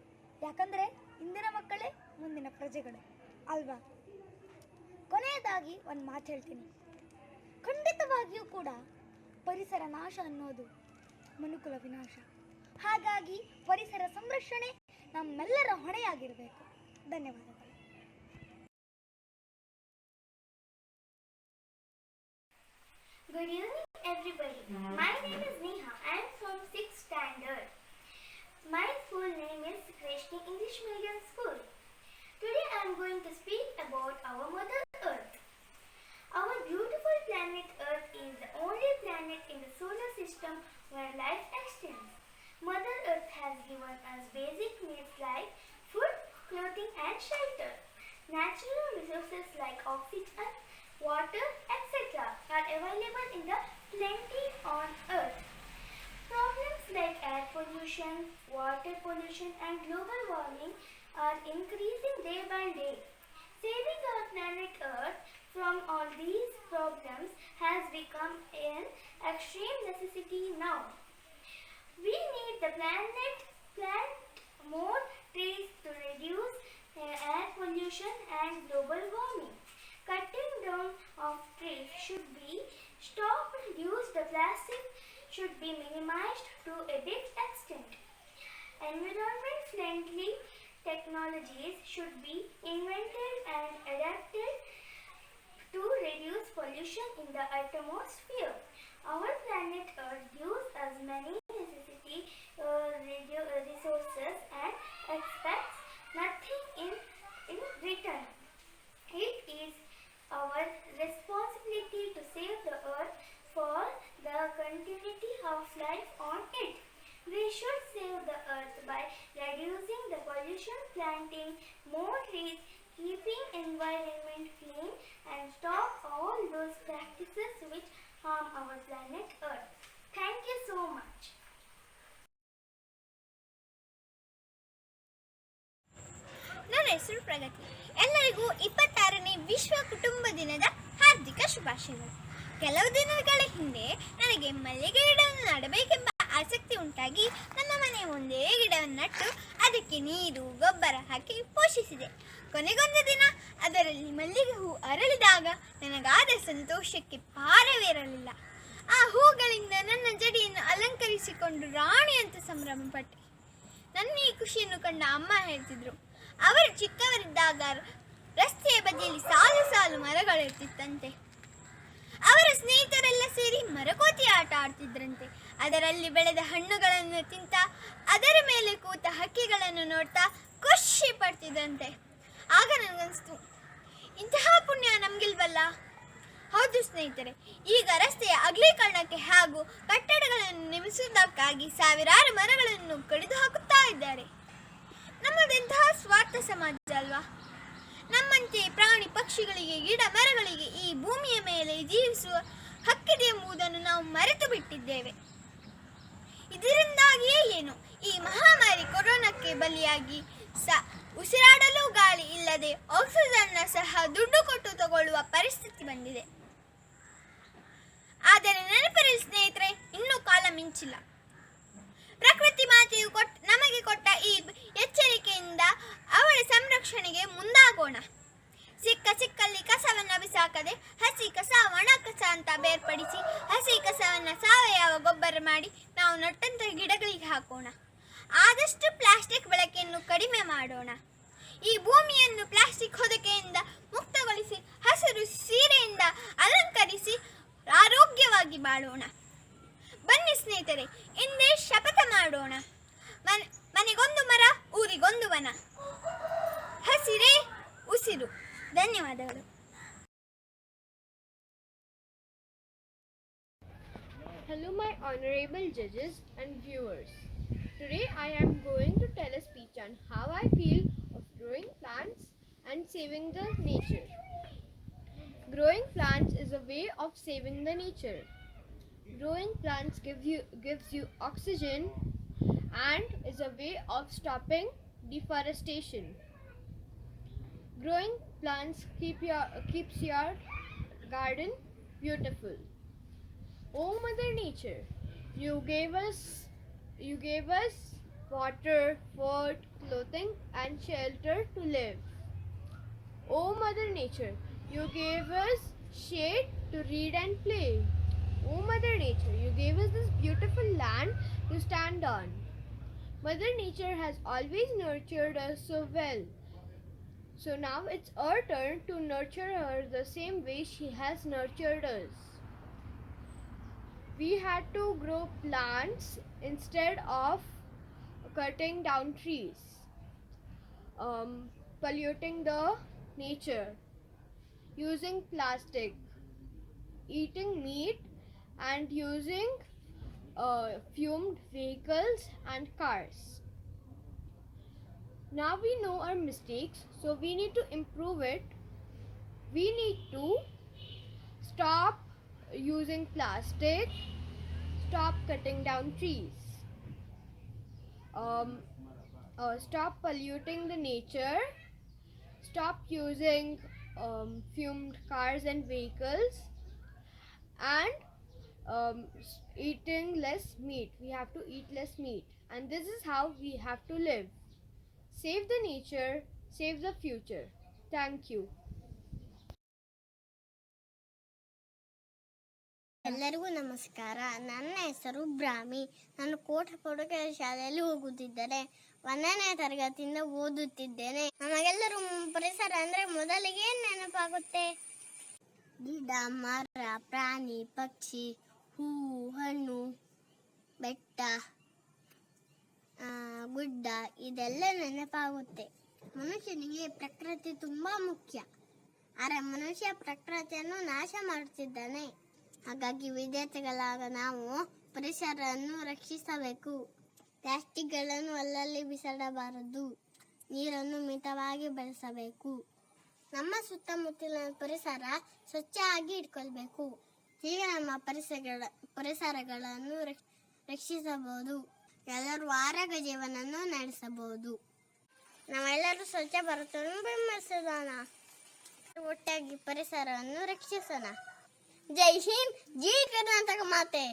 ಯಾಕಂದರೆ ಇಂದಿನ ಮಕ್ಕಳೇ ಮುಂದಿನ ಪ್ರಜೆಗಳು ಅಲ್ವಾ? ಕೊನೆಯದಾಗಿ ಒಂದು ಮಾತು ಹೇಳ್ತೀನಿ. ಖಂಡಿತವಾಗಿಯೂ ಕೂಡ ಪರಿಸರ ನಾಶ ಅನ್ನೋದು ಮನುಕುಲ ವಿನಾಶ. ಹಾಗಾಗಿ ಪರಿಸರ ಸಂರಕ್ಷಣೆ ನಮ್ಮೆಲ್ಲರ ಹೊಣೆಯಾಗಿರಬೇಕು. ಧನ್ಯವಾದಗಳು. Good evening, everybody. My name is Neha. I am from 6th standard. My school name is Krishna English Medium School. Today I am going to speak about our Mother Earth. Our beautiful planet Earth is the only planet in the solar system where life extends. Mother Earth has given us basic needs like food, clothing and shelter. Natural resources like oxygen, water, etc. are available in the plenty on Earth. Problems like air pollution, water pollution and global warming are increasing day by day. Saving our planet Earth from all these problems has become an extreme necessity now. We need the planet plant more trees to reduce air pollution and global warming. Cutting down of trees should be stopped. Use the plastic should be minimized to a big extent. Environment friendly technologies should be invented and adapted to reduce pollution in the atmosphere. Our planet Earth gives us many necessary resources and expects nothing in return. It is our responsibility to save the earth for the continuity of life on it. We should save the earth by reducing the pollution, planting more trees, keeping environment clean and stop all those practices which harm our planet Earth. Thank you so much. ನನ್ನ ಹೆಸರು ಪ್ರಗತಿ. ಎಲ್ಲರಿಗೂ 26ನೇ ವಿಶ್ವ ಕುಟುಂಬ ದಿನದ ಹಾರ್ದಿಕ ಶುಭಾಶಯಗಳು. ಕೆಲವು ದಿನಗಳ ಹಿಂದೆ ನನಗೆ ಮಲ್ಲಿಗೆ ಗಿಡವನ್ನು ನೆಡಬೇಕೆಂಬ ಆಸಕ್ತಿ ಉಂಟಾಗಿ ನನ್ನ ಮನೆ ಮುಂದೆ ಗಿಡವನ್ನು ನಟ್ಟು ಅದಕ್ಕೆ ನೀರು ಗೊಬ್ಬರ ಹಾಕಿ ಪೋಷಿಸಿದೆ. ಕೊನೆಗೊಂದು ದಿನ ಅದರಲ್ಲಿ ಮಲ್ಲಿಗೆ ಹೂ ಅರಳಿದಾಗ ನನಗಾದ ಸಂತೋಷಕ್ಕೆ ಪಾರವಿರಲಿಲ್ಲ. ಆ ಹೂಗಳಿಂದ ನನ್ನ ಜಡಿಯನ್ನು ಅಲಂಕರಿಸಿಕೊಂಡು ರಾಣಿಯಂತ ಸಂಭ್ರಮಪಟ್ಟೆ. ನನ್ನ ಈ ಖುಷಿಯನ್ನು ಕಂಡ ಅಮ್ಮ ಹೇಳ್ತಿದ್ರು, ಅವರು ಚಿಕ್ಕವರಿದ್ದಾಗ ರಸ್ತೆಯ ಬದಿಯಲ್ಲಿ ಸಾಲು ಸಾಲು ಮರಗಳಿರ್ತಿತ್ತಂತೆ. ಅವರ ಸ್ನೇಹಿತರೆಲ್ಲ ಸೇರಿ ಮರಕೋತಿ ಆಟ ಆಡ್ತಿದ್ರಂತೆ. ಅದರಲ್ಲಿ ಬೆಳೆದ ಹಣ್ಣುಗಳನ್ನು ತಿಂತ ಅದರ ಮೇಲೆ ಕೂತ ಹಕ್ಕಿಗಳನ್ನು ನೋಡ್ತಾ ಖುಷಿ ಪಡ್ತಿದ್ದಂತೆ. ಆಗ ನನಗನ್ನಿಸ್ತು, ಇಂತಹ ಪುಣ್ಯ ನಮಗಿಲ್ವಲ್ಲ. ಹೌದು ಸ್ನೇಹಿತರೆ, ಈಗ ರಸ್ತೆಯ ಅಗಲೀಕರಣಕ್ಕೆ ಹಾಗೂ ಕಟ್ಟಡಗಳನ್ನು ನಿರ್ಮಿಸುವುದಕ್ಕಾಗಿ ಸಾವಿರಾರು ಮರಗಳನ್ನು ಕಡಿದು ಹಾಕುತ್ತಾ ಇದ್ದಾರೆ. ನಮ್ಮದೆಂತಹ ಸ್ವಾರ್ಥ ಸಮಾಜ ಅಲ್ವಾ? ನಮ್ಮಂತೆ ಪ್ರಾಣಿ ಪಕ್ಷಿಗಳಿಗೆ, ಗಿಡ ಮರಗಳಿಗೆ ಈ ಭೂಮಿಯ ಮೇಲೆ ಜೀವಿಸುವ ಹಕ್ಕಿದೆ ಎಂಬುದನ್ನು ನಾವು ಮರೆತು ಬಿಟ್ಟಿದ್ದೇವೆ. ಇದರಿಂದಾಗಿಯೇ ಏನು ಈ ಮಹಾಮಾರಿ ಕೊರೋನಾಕ್ಕೆ ಬಲಿಯಾಗಿ ಉಸಿರಾಡಲು ಗಾಳಿ ಇಲ್ಲದೆ ಆಕ್ಸಿಜನ್ನ ಸಹ ದುಡ್ಡು ಕೊಟ್ಟು ತಗೊಳ್ಳುವ ಪರಿಸ್ಥಿತಿ ಬಂದಿದೆ. ಆದರೆ ನೆನಪಿರಲಿ ಸ್ನೇಹಿತರೆ, ಇನ್ನೂ ಕಾಲ ಮಿಂಚಿಲ್ಲ. ಪ್ರಕೃತಿ ಮಾತೆಯು ನಮಗೆ ಕೊಟ್ಟ ಈ ಎಚ್ಚರಿಕೆಯಿಂದ ಅವಳ ಸಂರಕ್ಷಣೆಗೆ ಮುಂದಾಗೋಣ. ಸಿಕ್ಕಲ್ಲಿ ಕಸವನ್ನ ಬಿಸಾಕದೆ ಹಸಿ ಕಸ ಒಣ ಕಸ ಅಂತ ಬೇರ್ಪಡಿಸಿ ಹಸಿ ಕಸವನ್ನ ಸಾವಯವ ಗೊಬ್ಬರ ಮಾಡಿ ನಾವು ನಟ್ಟಂತ ಗಿಡಗಳಿಗೆ ಹಾಕೋಣ. ಆದಷ್ಟು ಪ್ಲಾಸ್ಟಿಕ್ ಬಳಕೆಯನ್ನು ಕಡಿಮೆ ಮಾಡೋಣ. ಈ ಭೂಮಿಯನ್ನು ಪ್ಲಾಸ್ಟಿಕ್ ಹೊದಿಕೆಯಿಂದ ಮುಕ್ತಗೊಳಿಸಿ ಹಸಿರು ಸೀರೆಯಿಂದ ಅಲಂಕರಿಸಿ ಆರೋಗ್ಯವಾಗಿ ಬಾಳೋಣ. ಬನ್ನಿ ಸ್ನೇಹಿತರೆ, ಇಂದೇ ಶಪಥ ಮಾಡೋಣ. ಮನೆಗೊಂದು ಮರ, ಊರಿಗೊಂದು ವನ, ಹಸಿರೇ ಉಸಿರು. ಧನ್ಯವಾದಗಳು. Hello my honorable judges and viewers. Today I am going to tell a speech on how I feel of growing plants and saving the nature. Growing plants is a way of saving the nature. Growing plants gives you oxygen and is a way of stopping deforestation. Growing plants keeps your garden beautiful. Oh Mother Nature, you gave us water, food, clothing and shelter to live. Oh Mother Nature, you gave us shade to read and play. Oh Mother Nature, you gave us this beautiful land to stand on. Mother Nature has always nurtured us so well. So now it's our turn to nurture her the same way she has nurtured us. We had to grow plants instead of cutting down trees, polluting the nature, using plastic, eating meat, and using fumed vehicles and cars. Now we know our mistakes, so we need to improve it. We need to stop using plastic, stop cutting down trees, stop polluting the nature, stop using fumed cars and vehicles, and eating less meat. We have to eat less meat, and this is how we have to live. Save the nature, save the future. Thank you. ಎಲ್ಲರಿಗೂ ನಮಸ್ಕಾರ. ನನ್ನ ಹೆಸರು ಬ್ರಾಹ್ಮಿ. ನಾನು ಕೋಟ ಪ್ರೌಢಶಾಲೆಯಲ್ಲಿ ಶಾಲೆಯಲ್ಲಿ ಹೋಗುತ್ತಿದ್ದರೆ 1ನೇ ತರಗತಿಯಿಂದ ಓದುತ್ತಿದ್ದೇನೆ. ನಮಗೆಲ್ಲರೂ ಪರಿಸರ ಅಂದ್ರೆ ಮೊದಲಿಗೆ ಏನ್ ನೆನಪಾಗುತ್ತೆ? ಗಿಡ, ಮರ, ಪ್ರಾಣಿ, ಪಕ್ಷಿ, ಹೂವು, ಹಣ್ಣು, ಬೆಟ್ಟ, ಗುಡ್ಡ ಇದೆಲ್ಲ ನೆನಪಾಗುತ್ತೆ. ಮನುಷ್ಯನಿಗೆ ಪ್ರಕೃತಿ ತುಂಬಾ ಮುಖ್ಯ. ಆದರೆ ಮನುಷ್ಯ ಪ್ರಕೃತಿಯನ್ನು ನಾಶ ಮಾಡುತ್ತಿದ್ದಾನೆ. ಹಾಗಾಗಿ ವಿದ್ಯಾರ್ಥಿಗಳಾದ ನಾವು ಪರಿಸರವನ್ನು ರಕ್ಷಿಸಬೇಕು. ಪ್ಲಾಸ್ಟಿಕ್ಗಳನ್ನು ಅಲ್ಲಲ್ಲಿ ಬಿಸಾಡಬಾರದು. ನೀರನ್ನು ಮಿತವಾಗಿ ಬಳಸಬೇಕು. ನಮ್ಮ ಸುತ್ತಮುತ್ತಲಿನ ಪರಿಸರ ಸ್ವಚ್ಛವಾಗಿ ಇಟ್ಕೊಳ್ಬೇಕು. ಹೀಗೆ ನಮ್ಮ ಪರಿಸರಗಳನ್ನು ರಕ್ಷಿಸಬಹುದು. ಎಲ್ಲರೂ ಆರೋಗ್ಯ ಜೀವನವನ್ನು ನಡೆಸಬಹುದು. ನಾವೆಲ್ಲರೂ ಸ್ವಚ್ಛ ಭಾರತವನ್ನು ಬೆಂಬಲಿಸೋಣ. ಒಟ್ಟಾಗಿ ಪರಿಸರವನ್ನು ರಕ್ಷಿಸೋಣ. ಜೈ ಹಿಂದ್, ಜೈ ಕರ್ನಾಟಕ ಮಾತೆ.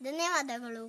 ಧನ್ಯವಾದಗಳು.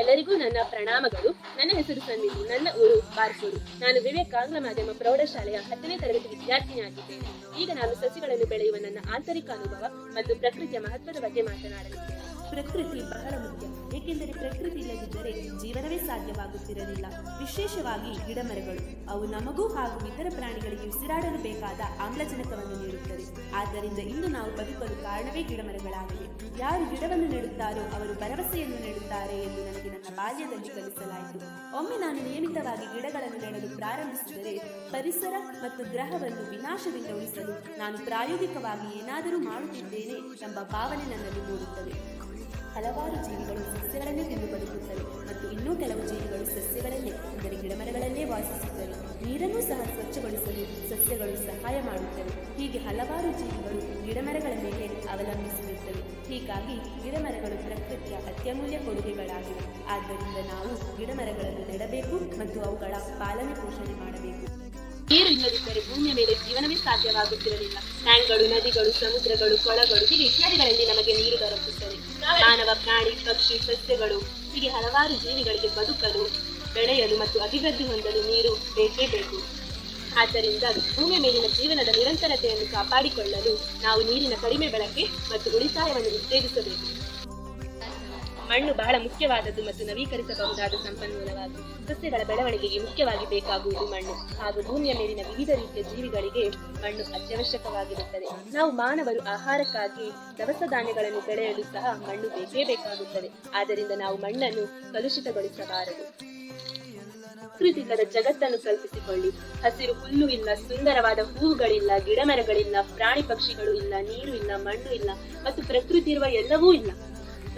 ಎಲ್ಲರಿಗೂ ನನ್ನ ಪ್ರಣಾಮಗಳು. ನನ್ನ ಹೆಸರು ಸನ್ನಿಧಿ. ನನ್ನ ಊರು ಬಾರ್ಸೂರು. ನಾನು ವಿವೇಕ ಆಂಗ್ಲ ಮಾಧ್ಯಮ ಪ್ರೌಢಶಾಲೆಯ 10ನೇ ತರಗತಿ ವಿದ್ಯಾರ್ಥಿನಿಯಾಗಿದ್ದೇನೆ. ಈಗ ನಾನು ಸಸಿಗಳನ್ನು ಬೆಳೆಯುವ ನನ್ನ ಆಂತರಿಕ ಅನುಭವ ಮತ್ತು ಪ್ರಕೃತಿಯ ಮಹತ್ವದ ಬಗ್ಗೆ ಮಾತನಾಡಲಿದ್ದೇನೆ. ಪ್ರಕೃತಿ ಬಹಳ ಮುಖ್ಯ, ಏಕೆಂದರೆ ಪ್ರಕೃತಿ ಇಲ್ಲದಿದ್ದರೆ ಜೀವನವೇ ಸಾಧ್ಯವಾಗುತ್ತಿರಲಿಲ್ಲ. ವಿಶೇಷವಾಗಿ ಗಿಡಮರಗಳು. ಅವು ನಮಗೂ ಹಾಗೂ ಇತರ ಪ್ರಾಣಿಗಳಿಗೆ ಉಸಿರಾಡಲು ಬೇಕಾದ ಆಮ್ಲಜನಕವನ್ನು ನೀಡುತ್ತವೆ. ಆದ್ದರಿಂದ ಇಂದು ನಾವು ಬದುಕಲು ಕಾರಣವೇ ಗಿಡಮರಗಳಾಗಿವೆ. ಯಾರು ಗಿಡವನ್ನು ನೆಡುತ್ತಾರೋ ಅವರು ಭರವಸೆಯನ್ನು ನೆಡುತ್ತಾರೆ ಎಂದು ನನಗೆ ನನ್ನ ಬಾಲ್ಯದಲ್ಲಿ ಕಲಿಸಲಾಯಿತು. ಒಮ್ಮೆ ನಾನು ನಿಯಮಿತವಾಗಿ ಗಿಡಗಳನ್ನು ನೆಡಲು ಪ್ರಾರಂಭಿಸಿದರೆ ಪರಿಸರ ಮತ್ತು ಗ್ರಹವನ್ನು ವಿನಾಶದಿಂದ ಉಳಿಸಲು ನಾನು ಪ್ರಾಯೋಗಿಕವಾಗಿ ಏನಾದರೂ ಮಾಡುತ್ತಿದ್ದೇನೆ ಎಂಬ ಭಾವನೆ ನನ್ನಲ್ಲಿ ಮೂಡುತ್ತದೆ. ಹಲವಾರು ಜೀವಿಗಳು ಸಸ್ಯಗಳನ್ನೇ ತಿಂದು ಬದುಕುತ್ತವೆ ಮತ್ತು ಇನ್ನೂ ಕೆಲವು ಜೀವಿಗಳು ಸಸ್ಯಗಳಲ್ಲೇ ಅಂದರೆ ಗಿಡಮರಗಳಲ್ಲೇ ವಾಸಿಸುತ್ತವೆ. ನೀರನ್ನು ಸಹ ಸ್ವಚ್ಛಗೊಳಿಸಲು ಸಸ್ಯಗಳು ಸಹಾಯ ಮಾಡುತ್ತವೆ. ಹೀಗೆ ಹಲವಾರು ಜೀವಿಗಳು ಗಿಡಮರಗಳ ಮೇಲೆ ಅವಲಂಬಿಸಿರುತ್ತವೆ. ಹೀಗಾಗಿ ಗಿಡಮರಗಳು ಪ್ರಕೃತಿಯ ಅತ್ಯಮೂಲ್ಯ ಕೊಡುಗೆಗಳಾಗಿವೆ. ಆದ್ದರಿಂದ ನಾವು ಗಿಡಮರಗಳನ್ನು ನೆಡಬೇಕು ಮತ್ತು ಅವುಗಳ ಪಾಲನೆ ಪೋಷಣೆ ಮಾಡಬೇಕು. ನೀರು ಇಲ್ಲದಿದ್ದರೆ ಭೂಮಿಯ ಮೇಲೆ ಜೀವನವೇ ಸಾಧ್ಯವಾಗುತ್ತಿರಲಿಲ್ಲ. ಟ್ಯಾಂಕ್ಗಳು, ನದಿಗಳು, ಸಮುದ್ರಗಳು, ಕೊಳಗಳು ಹೀಗೆ ಇತ್ಯಾದಿಗಳಲ್ಲಿ ನಮಗೆ ನೀರು ದೊರಕುತ್ತದೆ. ಮಾನವ, ಪ್ರಾಣಿ, ಪಕ್ಷಿ, ಸಸ್ಯಗಳು ಹೀಗೆ ಹಲವಾರು ಜೀವಿಗಳಿಗೆ ಬದುಕಲು, ಬೆಳೆಯಲು ಮತ್ತು ಅಭಿವೃದ್ಧಿ ಹೊಂದಲು ನೀರು ಬೇಕೇ ಬೇಕು. ಆದ್ದರಿಂದ ಭೂಮಿಯ ಮೇಲಿನ ಜೀವನದ ನಿರಂತರತೆಯನ್ನು ಕಾಪಾಡಿಕೊಳ್ಳಲು ನಾವು ನೀರಿನ ಕಡಿಮೆ ಬಳಕೆ ಮತ್ತು ಉಳಿತಾಯವನ್ನು ಉತ್ತೇಜಿಸಬೇಕು. ಮಣ್ಣು ಬಹಳ ಮುಖ್ಯವಾದದ್ದು ಮತ್ತು ನವೀಕರಿಸಬಹುದಾದ ಸಂಪನ್ಮೂಲವಾಗಿದೆ. ಸಸ್ಯಗಳ ಬೆಳವಣಿಗೆಗೆ ಮುಖ್ಯವಾಗಿ ಬೇಕಾಗುವುದು ಮಣ್ಣು ಹಾಗೂ ಭೂಮಿಯ ಮೇಲಿನ ವಿವಿಧ ರೀತಿಯ ಜೀವಿಗಳಿಗೆ ಮಣ್ಣು ಅತ್ಯವಶ್ಯಕವಾಗಿರುತ್ತದೆ. ನಾವು ಮಾನವರು ಆಹಾರಕ್ಕಾಗಿ ದವಸ ಧಾನ್ಯಗಳನ್ನು ಬೆಳೆಯಲು ಸಹ ಮಣ್ಣು ಬೇಕೇ ಬೇಕಾಗುತ್ತದೆ. ಆದ್ದರಿಂದ ನಾವು ಮಣ್ಣನ್ನು ಕಲುಷಿತಗೊಳಿಸಬಾರದು. ಪ್ರಾಕೃತಿಕದ ಜಗತ್ತನ್ನು ಕಲ್ಪಿಸಿಕೊಳ್ಳಿ. ಹಸಿರು ಹುಲ್ಲು ಇಲ್ಲ, ಸುಂದರವಾದ ಹೂವುಗಳಿಲ್ಲ, ಗಿಡ ಮರಗಳಿಲ್ಲ, ಪ್ರಾಣಿ ಪಕ್ಷಿಗಳು ಇಲ್ಲ, ನೀರು ಇಲ್ಲ, ಮಣ್ಣು ಇಲ್ಲ ಮತ್ತು ಪ್ರಕೃತಿ ಇರುವ ಎಲ್ಲವೂ ಇಲ್ಲ.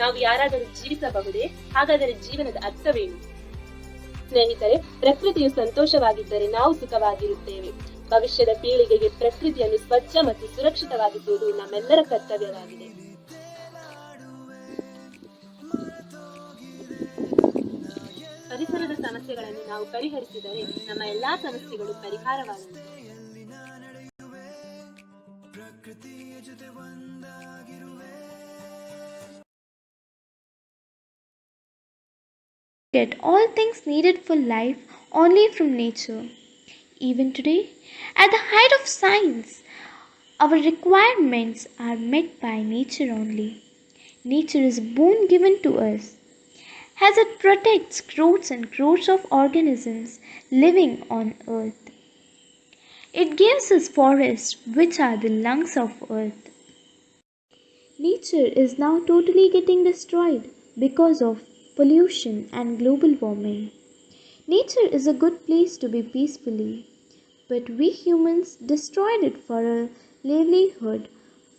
ನಾವು ಯಾರಾದರೂ ಜೀವಿಸಬಹುದೇ? ಹಾಗಾದರೆ ಜೀವನದ ಅರ್ಥವೇನು? ಸ್ನೇಹಿತರೆ, ಪ್ರಕೃತಿಯು ಸಂತೋಷವಾಗಿದ್ದರೆ ನಾವು ಸುಖವಾಗಿರುತ್ತೇವೆ. ಭವಿಷ್ಯದ ಪೀಳಿಗೆಗೆ ಪ್ರಕೃತಿಯನ್ನು ಸ್ವಚ್ಛ ಮತ್ತು ಸುರಕ್ಷಿತವಾಗಿಸುವುದು ನಮ್ಮೆಲ್ಲರ ಕರ್ತವ್ಯವಾಗಿದೆ. ಪರಿಸರದ ಸಮಸ್ಯೆಗಳನ್ನು ನಾವು ಪರಿಹರಿಸಿದರೆ ನಮ್ಮ ಎಲ್ಲಾ ಸಮಸ್ಯೆಗಳು ಪರಿಹಾರವಾಗುತ್ತವೆ. Get all things needed for life only from nature. Even today, at the height of science, our requirements are met by nature only. Nature is a boon given to us, as it protects crores and crores of organisms living on earth. It gives us forests, which are the lungs of earth. Nature is now totally getting destroyed because of pollution and global warming. Nature is a good place to be peacefully, but we humans destroyed it for our livelihood,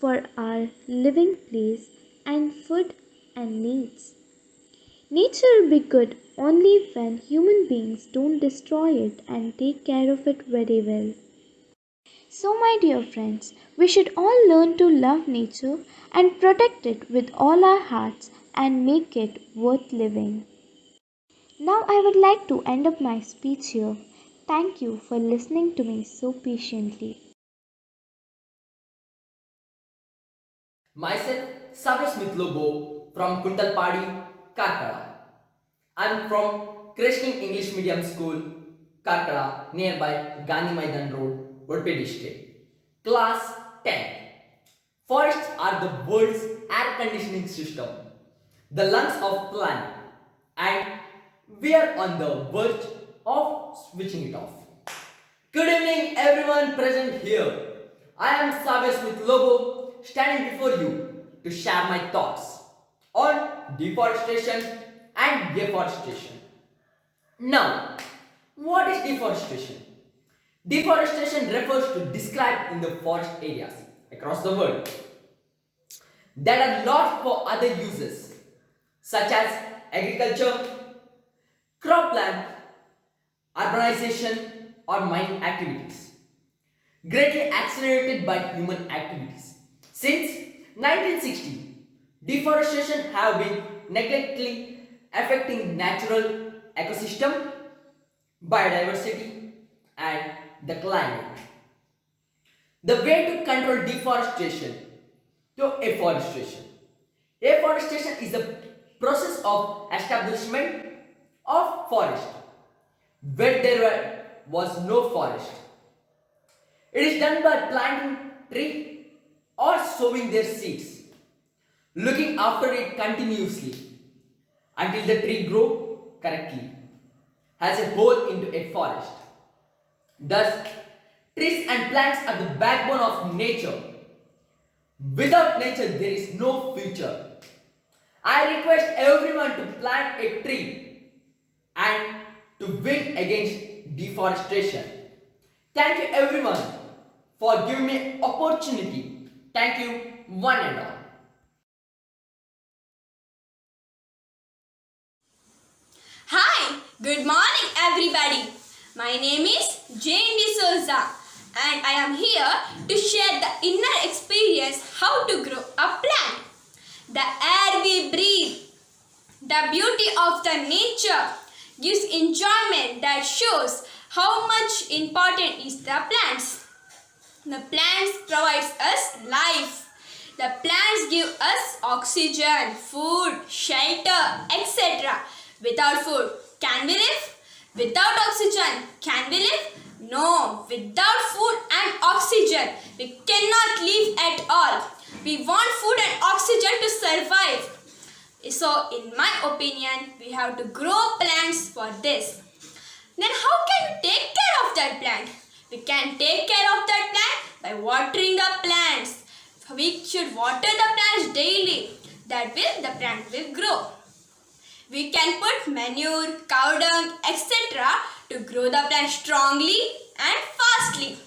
for our living place and food and needs. Nature will be good only when human beings don't destroy it and take care of it very well. So, my dear friends, we should all learn to love nature and protect it with all our hearts and make it worth living. Now, I would like to end up my speech here. Thank you for listening to me so patiently. Myself, Savya Smith Lobo from Kuntalpadi, Karkala. I am from Krishna English Medium School, Karkala, nearby Gandhi Maidan Road, Udupi district. Class 10. Forests are the world's air conditioning system, the lungs of planet, and we are on the verge of switching it off. Good evening everyone present here. I am Savya Smith Lobo, standing before you to share my thoughts on deforestation and afforestation. Now, what is deforestation? Deforestation refers to describe in the forest areas across the world that are lost for other uses such as agriculture, cropland, urbanization or mining activities, greatly accelerated by human activities. Since 1960, deforestation have been negatively affecting natural ecosystem, biodiversity and the climate. The way to control deforestation to afforestation. Afforestation is the process of establishment of forest where there was no forest. It is done by planting tree or sowing their seeds, looking after it continuously until the tree grow correctly as a whole into a forest. Thus, trees and plants are the backbone of nature. Without nature, there is no future. I request everyone to plant a tree and to win against deforestation. Thank you everyone for giving me opportunity. Thank you one and all. Hi, good morning everybody. My name is Jane D'Souza and I am here to share the inner experience how to grow a plant. The air we breathe, the beauty of the nature gives enjoyment that shows how much important is the plants. The plants provides us life. The plants give us oxygen, food, shelter, etc. Without food, can we live? Without oxygen, can we live? No, without food and oxygen, we cannot live at all. We want food and oxygen to survive. So, in my opinion, we have to grow plants for this. Then how can we take care of that plant? We can take care of that plant by watering the plants. We should water the plants daily. That way the plant will grow. We can put manure, cow dung, etc. to grow the plant strongly and fastly.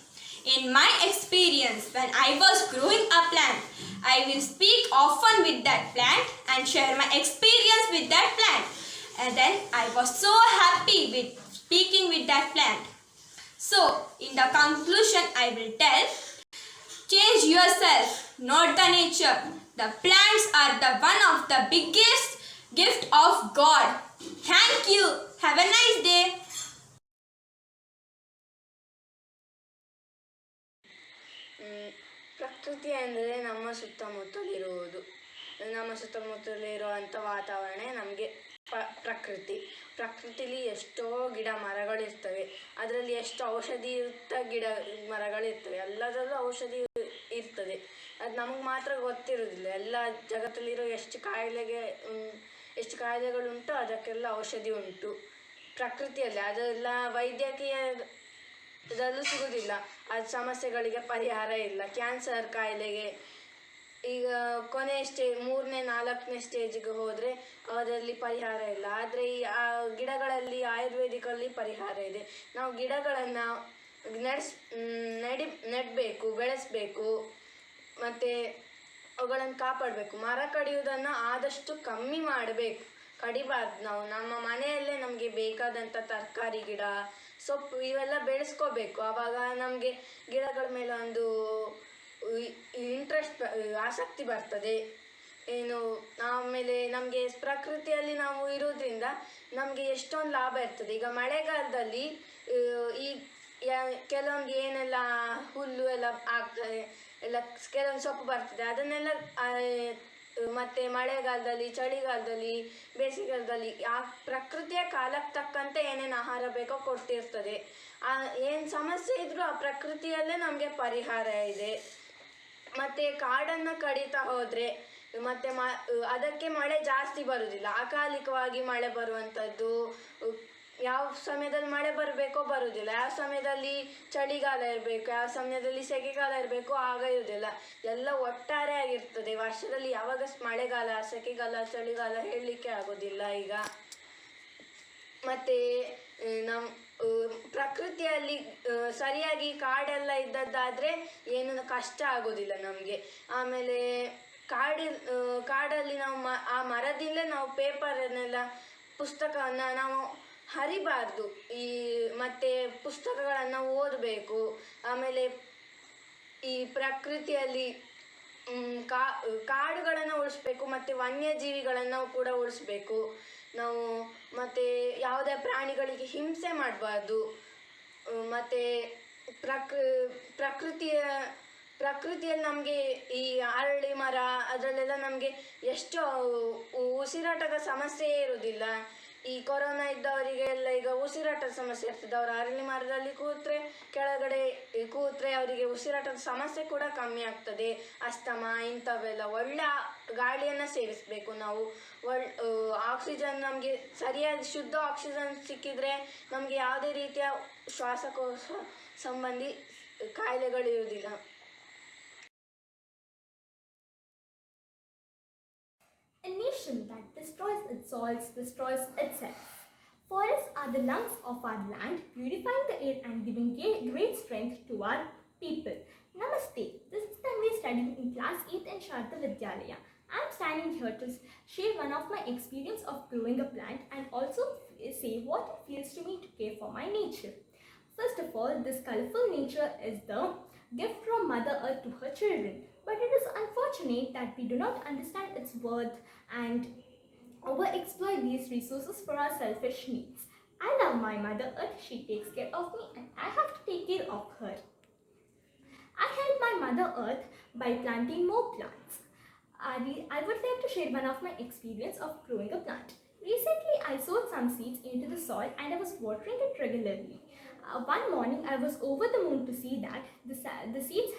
In my experience, when I was growing a plant, I will speak often with that plant and share my experience with that plant. And then I was so happy with speaking with that plant. So, in the conclusion, I will tell, change yourself, not the nature. The plants are the one of the biggest gift of God. Thank you. Have a nice day. ಪ್ರಕೃತಿ ಅಂದರೆ ನಮ್ಮ ಸುತ್ತಮುತ್ತಲಿರುವುದು. ನಮ್ಮ ಸುತ್ತಮುತ್ತಲಿರುವಂಥ ವಾತಾವರಣ ನಮಗೆ ಪ್ರಕೃತಿಲಿ ಎಷ್ಟೋ ಗಿಡ ಮರಗಳಿರ್ತವೆ. ಅದರಲ್ಲಿ ಎಷ್ಟು ಔಷಧಿಯುಕ್ತ ಗಿಡ ಮರಗಳಿರ್ತವೆ. ಎಲ್ಲದರಲ್ಲೂ ಔಷಧಿ ಇರ್ತದೆ. ಅದು ನಮಗೆ ಮಾತ್ರ ಗೊತ್ತಿರೋದಿಲ್ಲ. ಎಲ್ಲ ಜಗತ್ತಲ್ಲಿರೋ ಎಷ್ಟು ಕಾಯಿಲೆಗಳುಂಟು ಅದಕ್ಕೆಲ್ಲ ಔಷಧಿ ಉಂಟು ಪ್ರಕೃತಿಯಲ್ಲಿ. ಅದೆಲ್ಲ ವೈದ್ಯಕೀಯದಲ್ಲೂ ಸಿಗೋದಿಲ್ಲ. ಅದು ಸಮಸ್ಯೆಗಳಿಗೆ ಪರಿಹಾರ ಇಲ್ಲ. ಕ್ಯಾನ್ಸರ್ ಕಾಯಿಲೆಗೆ ಈಗ ಕೊನೆ 3ನೇ 4ನೇ ಸ್ಟೇಜಿಗೆ ಹೋದರೆ ಅದರಲ್ಲಿ ಪರಿಹಾರ ಇಲ್ಲ. ಆದರೆ ಆ ಗಿಡಗಳಲ್ಲಿ ಆಯುರ್ವೇದಿಕಲ್ಲಿ ಪರಿಹಾರ ಇದೆ. ನಾವು ಗಿಡಗಳನ್ನು ನೆಡಬೇಕು, ಬೆಳೆಸಬೇಕು, ಮತ್ತು ಅವುಗಳನ್ನು ಕಾಪಾಡಬೇಕು. ಮರ ಕಡಿಯುವುದನ್ನು ಆದಷ್ಟು ಕಮ್ಮಿ ಮಾಡಬೇಕು, ಕಡಿಬಾರ್ದು. ನಾವು ನಮ್ಮ ಮನೆಯಲ್ಲೇ ನಮಗೆ ಬೇಕಾದಂಥ ತರಕಾರಿ ಗಿಡ, ಸೊಪ್ಪು ಇವೆಲ್ಲ ಬೆಳೆಸ್ಕೋಬೇಕು. ಆವಾಗ ನಮಗೆ ಗಿಡಗಳ ಮೇಲೆ ಒಂದು ಇಂಟ್ರೆಸ್ಟ್, ಆಸಕ್ತಿ ಬರ್ತದೆ. ಆಮೇಲೆ ನಮಗೆ ಪ್ರಕೃತಿಯಲ್ಲಿ ನಾವು ಇರೋದ್ರಿಂದ ನಮಗೆ ಎಷ್ಟೊಂದು ಲಾಭ ಇರ್ತದೆ. ಈಗ ಮಳೆಗಾಲದಲ್ಲಿ ಈ ಕೆಲವೊಂದು ಏನೆಲ್ಲ ಹುಲ್ಲು ಎಲ್ಲ ಆಗ್ತದೆ, ಎಲ್ಲ ಕೆಲವೊಂದು ಸೊಪ್ಪು ಬರ್ತದೆ, ಅದನ್ನೆಲ್ಲ ಮತ್ತು ಮಳೆಗಾಲದಲ್ಲಿ, ಚಳಿಗಾಲದಲ್ಲಿ, ಬೇಸಿಗೆಗಾಲದಲ್ಲಿ ಆ ಪ್ರಕೃತಿಯ ಕಾಲಕ್ಕೆ ತಕ್ಕಂತೆ ಏನೇನು ಆಹಾರ ಬೇಕೋ ಕೊಟ್ಟಿರ್ತದೆ. ಏನು ಸಮಸ್ಯೆ ಇದ್ದರೂ ಆ ಪ್ರಕೃತಿಯಲ್ಲೇ ನಮಗೆ ಪರಿಹಾರ ಇದೆ. ಮತ್ತು ಕಾಡನ್ನು ಕಡಿತಾ ಹೋದರೆ ಮತ್ತು ಅದಕ್ಕೆ ಮಳೆ ಜಾಸ್ತಿ ಬರುವುದಿಲ್ಲ. ಅಕಾಲಿಕವಾಗಿ ಮಳೆ ಬರುವಂಥದ್ದು, ಯಾವ ಸಮಯದಲ್ಲಿ ಮಳೆ ಬರಬೇಕೋ ಬರುವುದಿಲ್ಲ, ಯಾವ ಸಮಯದಲ್ಲಿ ಚಳಿಗಾಲ ಇರಬೇಕು, ಯಾವ ಸಮಯದಲ್ಲಿ ಸೆಕೆಗಾಲ ಇರಬೇಕು ಆಗ ಇರುವುದಿಲ್ಲ. ಎಲ್ಲ ಒಟ್ಟಾರೆ ಆಗಿರ್ತದೆ. ವರ್ಷದಲ್ಲಿ ಯಾವಾಗ ಮಳೆಗಾಲ, ಸೆಕೆಗಾಲ, ಚಳಿಗಾಲ ಹೇಳಲಿಕ್ಕೆ ಆಗೋದಿಲ್ಲ ಈಗ. ಮತ್ತು ನಮ್ಮ ಪ್ರಕೃತಿಯಲ್ಲಿ ಸರಿಯಾಗಿ ಕಾಡೆಲ್ಲ ಇದ್ದದ್ದಾದರೆ ಏನು ಕಷ್ಟ ಆಗೋದಿಲ್ಲ ನಮಗೆ. ಆಮೇಲೆ ಕಾಡಲ್ಲಿ ನಾವು ಆ ಮರದಿಂದಲೇ ನಾವು ಪೇಪರನ್ನೆಲ್ಲ, ಪುಸ್ತಕವನ್ನು ನಾವು ಹರಿಬಾರ್ದು. ಮತ್ತು ಪುಸ್ತಕಗಳನ್ನು ಓದಬೇಕು. ಆಮೇಲೆ ಈ ಪ್ರಕೃತಿಯಲ್ಲಿ ಕಾಡುಗಳನ್ನು ಉಳಿಸ್ಬೇಕು ಮತ್ತು ವನ್ಯಜೀವಿಗಳನ್ನು ಕೂಡ ಉಳಿಸ್ಬೇಕು ನಾವು. ಮತ್ತು ಯಾವುದೇ ಪ್ರಾಣಿಗಳಿಗೆ ಹಿಂಸೆ ಮಾಡಬಾರ್ದು. ಮತ್ತು ಪ್ರಕೃತಿಯಲ್ಲಿ ನಮಗೆ ಈ ಅರಳಿ ಮರ ಅದರಲ್ಲೆಲ್ಲ ನಮಗೆ ಎಷ್ಟು ಉಸಿರಾಟದ ಸಮಸ್ಯೆ ಇರೋದಿಲ್ಲ. ಈ ಕೊರೋನಾ ಇದ್ದವರಿಗೆಲ್ಲ ಈಗ ಉಸಿರಾಟದ ಸಮಸ್ಯೆ ಇರ್ತದೆ. ಅವರು ಅರಳಿ ಮರದಲ್ಲಿ ಕೆಳಗಡೆ ಕೂತ್ರೆ ಅವರಿಗೆ ಉಸಿರಾಟದ ಸಮಸ್ಯೆ ಕೂಡ ಕಮ್ಮಿ ಆಗ್ತದೆ. ಅಸ್ತಮಾ ಇಂಥವೆಲ್ಲ. ಒಳ್ಳೆ ಗಾಳಿಯನ್ನು ಸೇವಿಸಬೇಕು ನಾವು. ಆಕ್ಸಿಜನ್ ನಮಗೆ ಸರಿಯಾದ ಶುದ್ಧ ಆಕ್ಸಿಜನ್ ಸಿಕ್ಕಿದರೆ ನಮಗೆ ಯಾವುದೇ ರೀತಿಯ ಶ್ವಾಸಕೋಶ ಸಂಬಂಧಿ ಕಾಯಿಲೆಗಳಿರುವುದಿಲ್ಲ. A nation that destroys its soils destroys itself. Forests are the lungs of our land, purifying the air and giving great strength to our people. Namaste. This is Tanvi studying in class 8th in Sharda Vidyalaya. I am standing here to share one of my experience of growing a plant and also say what it feels to me to care for my nature. First of all, this colorful nature is the gift from Mother Earth to her children. But it is unfortunate that we do not understand its worth and overexploit these resources for our selfish needs. I love my Mother Earth. She takes care of me and I have to take care of her. I help my Mother Earth by planting more plants. I would like to share one of my experience of growing a plant. Recently, I sowed some seeds into the soil and I was watering it regularly. One morning, I was over the moon to see that the seeds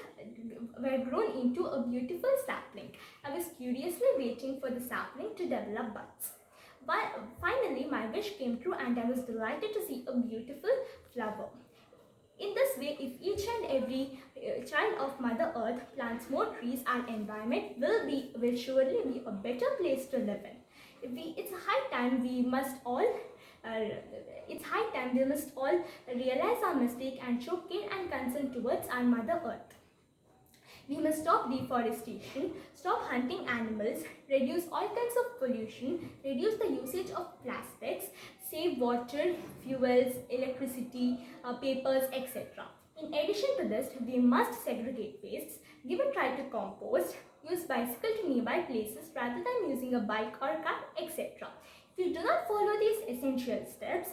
were grown into a beautiful sapling. I was curiously waiting for the sapling to develop buds. But finally, my wish came true and I was delighted to see a beautiful flower. In this way, if each and every child of Mother Earth plants more trees, our environment will surely be a better place to live in. It's high time we must all realize our mistake and show care and concern towards our Mother Earth. We must stop deforestation, stop hunting animals, reduce all kinds of pollution, reduce the usage of plastics, save water, fuels, electricity, papers, etc. In addition to this, we must segregate wastes, give a try to compost, use bicycle to nearby places rather than using a bike or car, etc. If you do not follow these essential steps,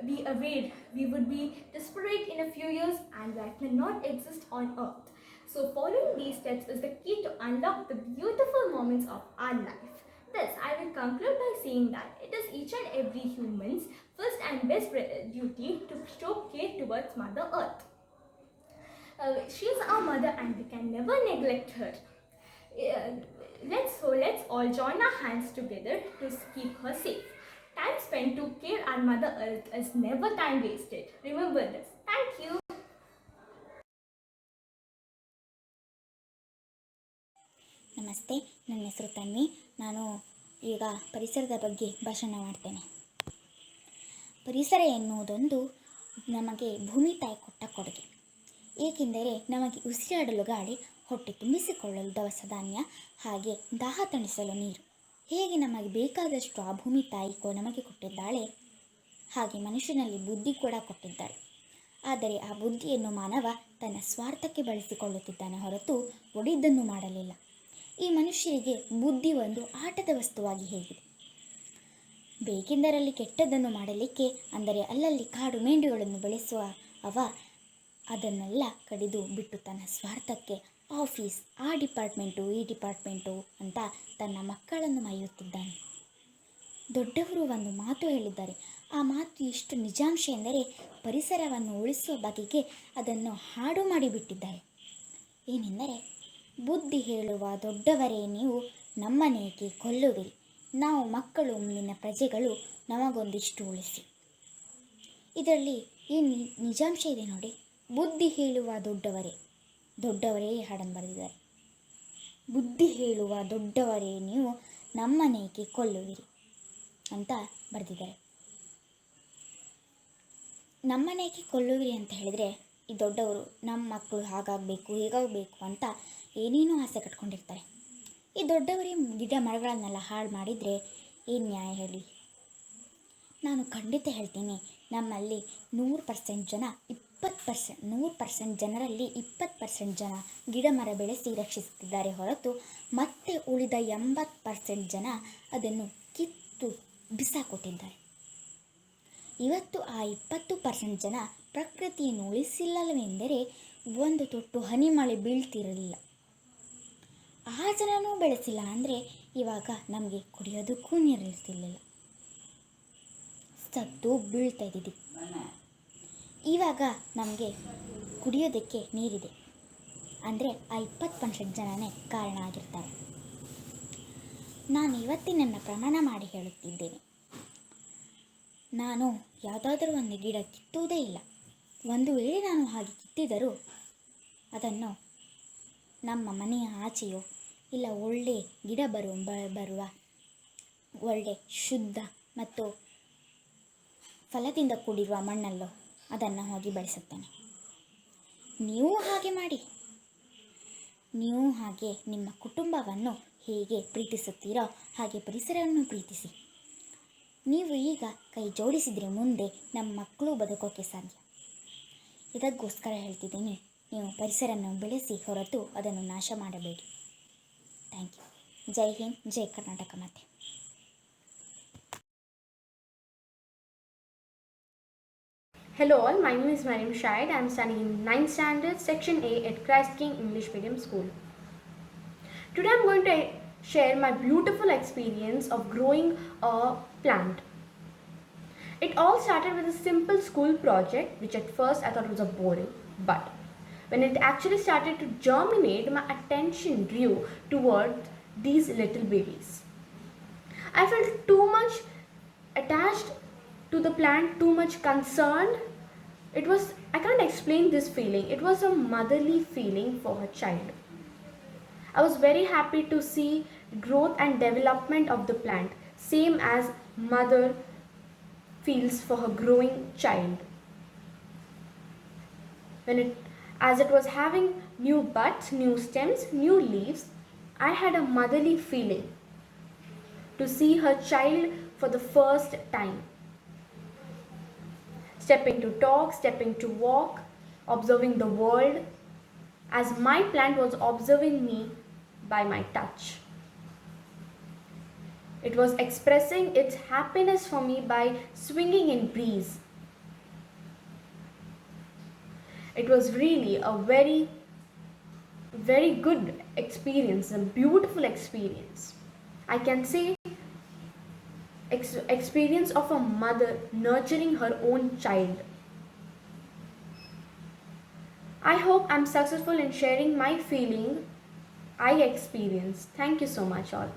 be aware we would be desperate in a few years and life may not exist on earth. So following these steps is the key to unlock the beautiful moments of our life. Thus, I will conclude by saying that it is each and every human's first and best duty to show care towards Mother Earth. She is our mother and we can never neglect her. Let's all join our hands together to keep her safe. Time spent to care our Mother Earth is never time wasted. Remember this. Thank you. ನಮಸ್ತೆ, ನನ್ನ ಹೆಸರು ತನ್ವಿ. ನಾನು ಈಗ ಪರಿಸರದ ಬಗ್ಗೆ ಭಾಷಣ ಮಾಡ್ತೇನೆ. ಪರಿಸರ ಎನ್ನುವುದೊಂದು ನಮಗೆ ಭೂಮಿ ತಾಯಿ ಕೊಟ್ಟ ಕೊಡುಗೆ. ಏಕೆಂದರೆ ನಮಗೆ ಉಸಿರಾಡಲು ಗಾಳಿ, ಹೊಟ್ಟೆ ತುಂಬಿಸಿಕೊಳ್ಳಲು ದವಸ ಧಾನ್ಯ, ಹಾಗೆ ದಾಹ ತಣಿಸಲು ನೀರು. ಹೇಗೆ ನಮಗೆ ಬೇಕಾದಷ್ಟು ಆ ಭೂಮಿ ತಾಯಿ ನಮಗೆ ಕೊಟ್ಟಿದ್ದಾಳೆ, ಹಾಗೆ ಮನುಷ್ಯನಲ್ಲಿ ಬುದ್ಧಿ ಕೂಡ ಕೊಟ್ಟಿದ್ದಾಳೆ. ಆದರೆ ಆ ಬುದ್ಧಿಯನ್ನು ಮಾನವ ತನ್ನ ಸ್ವಾರ್ಥಕ್ಕೆ ಬಳಸಿಕೊಳ್ಳುತ್ತಿದ್ದಾನೆ ಹೊರತು ಒಳಿದನ್ನು ಮಾಡಲಿಲ್ಲ. ಈ ಮನುಷ್ಯರಿಗೆ ಬುದ್ಧಿ ಒಂದು ಆಟದ ವಸ್ತುವಾಗಿ ಹೇಗಿದೆ. ಬೇಕೆಂದರಲ್ಲಿ ಕೆಟ್ಟದ್ದನ್ನು ಮಾಡಲಿಕ್ಕೆ, ಅಂದರೆ ಅಲ್ಲಲ್ಲಿ ಕಾಡು ಮೇಂಡುಗಳನ್ನು ಬೆಳೆಸುವ ಅದನ್ನೆಲ್ಲ ಕಡಿದು ಬಿಟ್ಟು ತನ್ನ ಸ್ವಾರ್ಥಕ್ಕೆ ಆಫೀಸ್, ಆ ಡಿಪಾರ್ಟ್ಮೆಂಟು ಈ ಡಿಪಾರ್ಟ್ಮೆಂಟು ಅಂತ ತನ್ನ ಮಕ್ಕಳನ್ನು ಮೈಯುತ್ತಿದ್ದಾನೆ. ದೊಡ್ಡವರು ಒಂದು ಮಾತು ಹೇಳಿದ್ದಾರೆ. ಆ ಮಾತು ಎಷ್ಟು ನಿಜಾಂಶ ಎಂದರೆ ಪರಿಸರವನ್ನು ಉಳಿಸುವ ಬಗೆಗೆ ಅದನ್ನು ಹಾಡು ಮಾಡಿಬಿಟ್ಟಿದ್ದಾರೆ. ಏನೆಂದರೆ, ಬುದ್ಧಿ ಹೇಳುವ ದೊಡ್ಡವರೇ ನೀವು ನಮ್ಮನೇಕೆ ಕೊಲ್ಲುವಿರಿ, ನಾವು ಮಕ್ಕಳು ಮುಂದಿನ ಪ್ರಜೆಗಳು, ನಮಗೊಂದಿಷ್ಟು ಉಳಿಸಿ. ಇದರಲ್ಲಿ ಈ ನಿಜಾಂಶ ಇದೆ ನೋಡಿ. ಬುದ್ಧಿ ಹೇಳುವ ದೊಡ್ಡವರೇ ಹಾಡನ್ನು ಬರೆದಿದ್ದಾರೆ. ಬುದ್ಧಿ ಹೇಳುವ ದೊಡ್ಡವರೇ ನೀವು ನಮ್ಮನೇಕೆ ಕೊಲ್ಲುವಿರಿ ಅಂತ ಬರೆದಿದ್ದಾರೆ. ನಮ್ಮನೇಕೆ ಕೊಲ್ಲುವಿರಿ ಅಂತ ಹೇಳಿದರೆ, ಈ ದೊಡ್ಡವರು ನಮ್ಮ ಮಕ್ಕಳು ಹಾಗಾಗಬೇಕು ಹೀಗಾಗಬೇಕು ಅಂತ ಏನೇನೋ ಆಸೆ ಕಟ್ಕೊಂಡಿರ್ತಾರೆ. ಈ ದೊಡ್ಡವರೇ ಗಿಡ ಮರಗಳನ್ನೆಲ್ಲ ಹಾಳು ಮಾಡಿದರೆ ಏನು ನ್ಯಾಯ ಹೇಳಿ? ನಾನು ಖಂಡಿತ ಹೇಳ್ತೀನಿ, ನಮ್ಮಲ್ಲಿ 100% ಜನ 100% ಜನರಲ್ಲಿ 20% ಜನ ಗಿಡ ಮರ ಬೆಳೆಸಿ ರಕ್ಷಿಸುತ್ತಿದ್ದಾರೆ ಹೊರತು ಮತ್ತೆ ಉಳಿದ 80% ಜನ ಅದನ್ನು ಕಿತ್ತು ಬಿಸಾಕೊಟ್ಟಿದ್ದಾರೆ. ಇವತ್ತು ಆ 20% ಜನ ಪ್ರಕೃತಿಯನ್ನು ಉಳಿಸಿಲ್ಲವೆಂದರೆ ಒಂದು ತೊಟ್ಟು ಹನಿ ಮಳೆ ಬೀಳ್ತಿರಲಿಲ್ಲ. ಆ ಜನನೂ ಬೆಳೆಸಿಲ್ಲ ಅಂದರೆ ಇವಾಗ ನಮಗೆ ಕುಡಿಯೋದಕ್ಕೂ ನೀರಿರ್ತಿರ್ಲಿಲ್ಲ, ಸತ್ತು ಬೀಳ್ತಾ ಇದ್ದೀವಿ. ಇವಾಗ ನಮಗೆ ಕುಡಿಯೋದಕ್ಕೆ ನೀರಿದೆ ಅಂದರೆ ಆ 20% ಜನನೇ ಕಾರಣ ಆಗಿರ್ತಾರೆ. ನಾನು ಇವತ್ತಿನ ಪ್ರಮಾಣ ಮಾಡಿ ಹೇಳುತ್ತಿದ್ದೇನೆ, ನಾನು ಯಾವುದಾದ್ರೂ ಒಂದು ಗಿಡ ಕಿತ್ತುವುದೇ ಇಲ್ಲ. ಒಂದು ವೇಳೆ ನಾನು ಹಾಗೆ ಕಿತ್ತಿದರೂ ಅದನ್ನು ನಮ್ಮ ಮನೆಯ ಆಚೆಯೋ ಇಲ್ಲ ಒಳ್ಳೆ ಗಿಡ ಬರುವ ಒಳ್ಳೆ ಶುದ್ಧ ಮತ್ತು ಫಲದಿಂದ ಕೂಡಿರುವ ಮಣ್ಣಲ್ಲೋ ಅದನ್ನು ಹೋಗಿ ಬೆಳೆಸುತ್ತೇನೆ. ನೀವು ಹಾಗೆ ಮಾಡಿ. ನೀವು ಹಾಗೆ ನಿಮ್ಮ ಕುಟುಂಬವನ್ನು ಹೇಗೆ ಪ್ರೀತಿಸುತ್ತೀರೋ ಹಾಗೆ ಪರಿಸರವನ್ನು ಪ್ರೀತಿಸಿ. ನೀವು ಈಗ ಕೈ ಜೋಡಿಸಿದರೆ ಮುಂದೆ ನಮ್ಮ ಮಕ್ಕಳು ಬದುಕೋಕ್ಕೆ ಸಾಧ್ಯ. ಇದಕ್ಕೋಸ್ಕರ ಹೇಳ್ತಿದ್ದೀನಿ, ನೀವು ಪರಿಸರವನ್ನು ಬೆಳೆಸಿ ಹೊರತು ಅದನ್ನು ನಾಶ ಮಾಡಬೇಡಿ. Thank you. ಜೈ ಹಿಂದ್, ಜೈ ಕರ್ನಾಟಕ ಮಾತೆ. Hello all, my name is Mariam Shahid. I am studying in 9th standard, section A at Christ King English Medium School. Today I am going to share my beautiful experience of growing a plant. It all started with a simple school project, which at first I thought was a boring, but when it actually started to germinate, my attention drew toward these little babies. I felt too much attached to the plant, too much concerned. I can't explain this feeling. It was a motherly feeling for her child. I was very happy to see growth and development of the plant, same as mother feels for her growing child. As it was having new buds, new stems, new leaves, I had a motherly feeling to see her child for the first time. Stepping to talk, stepping to walk, observing the world, as my plant was observing me by my touch. It was expressing its happiness for me by swinging in breeze. It was really a very, very good experience, a beautiful experience. I can say experience of a mother nurturing her own child. I hope I'm successful in sharing my feeling I experienced. Thank you so much all.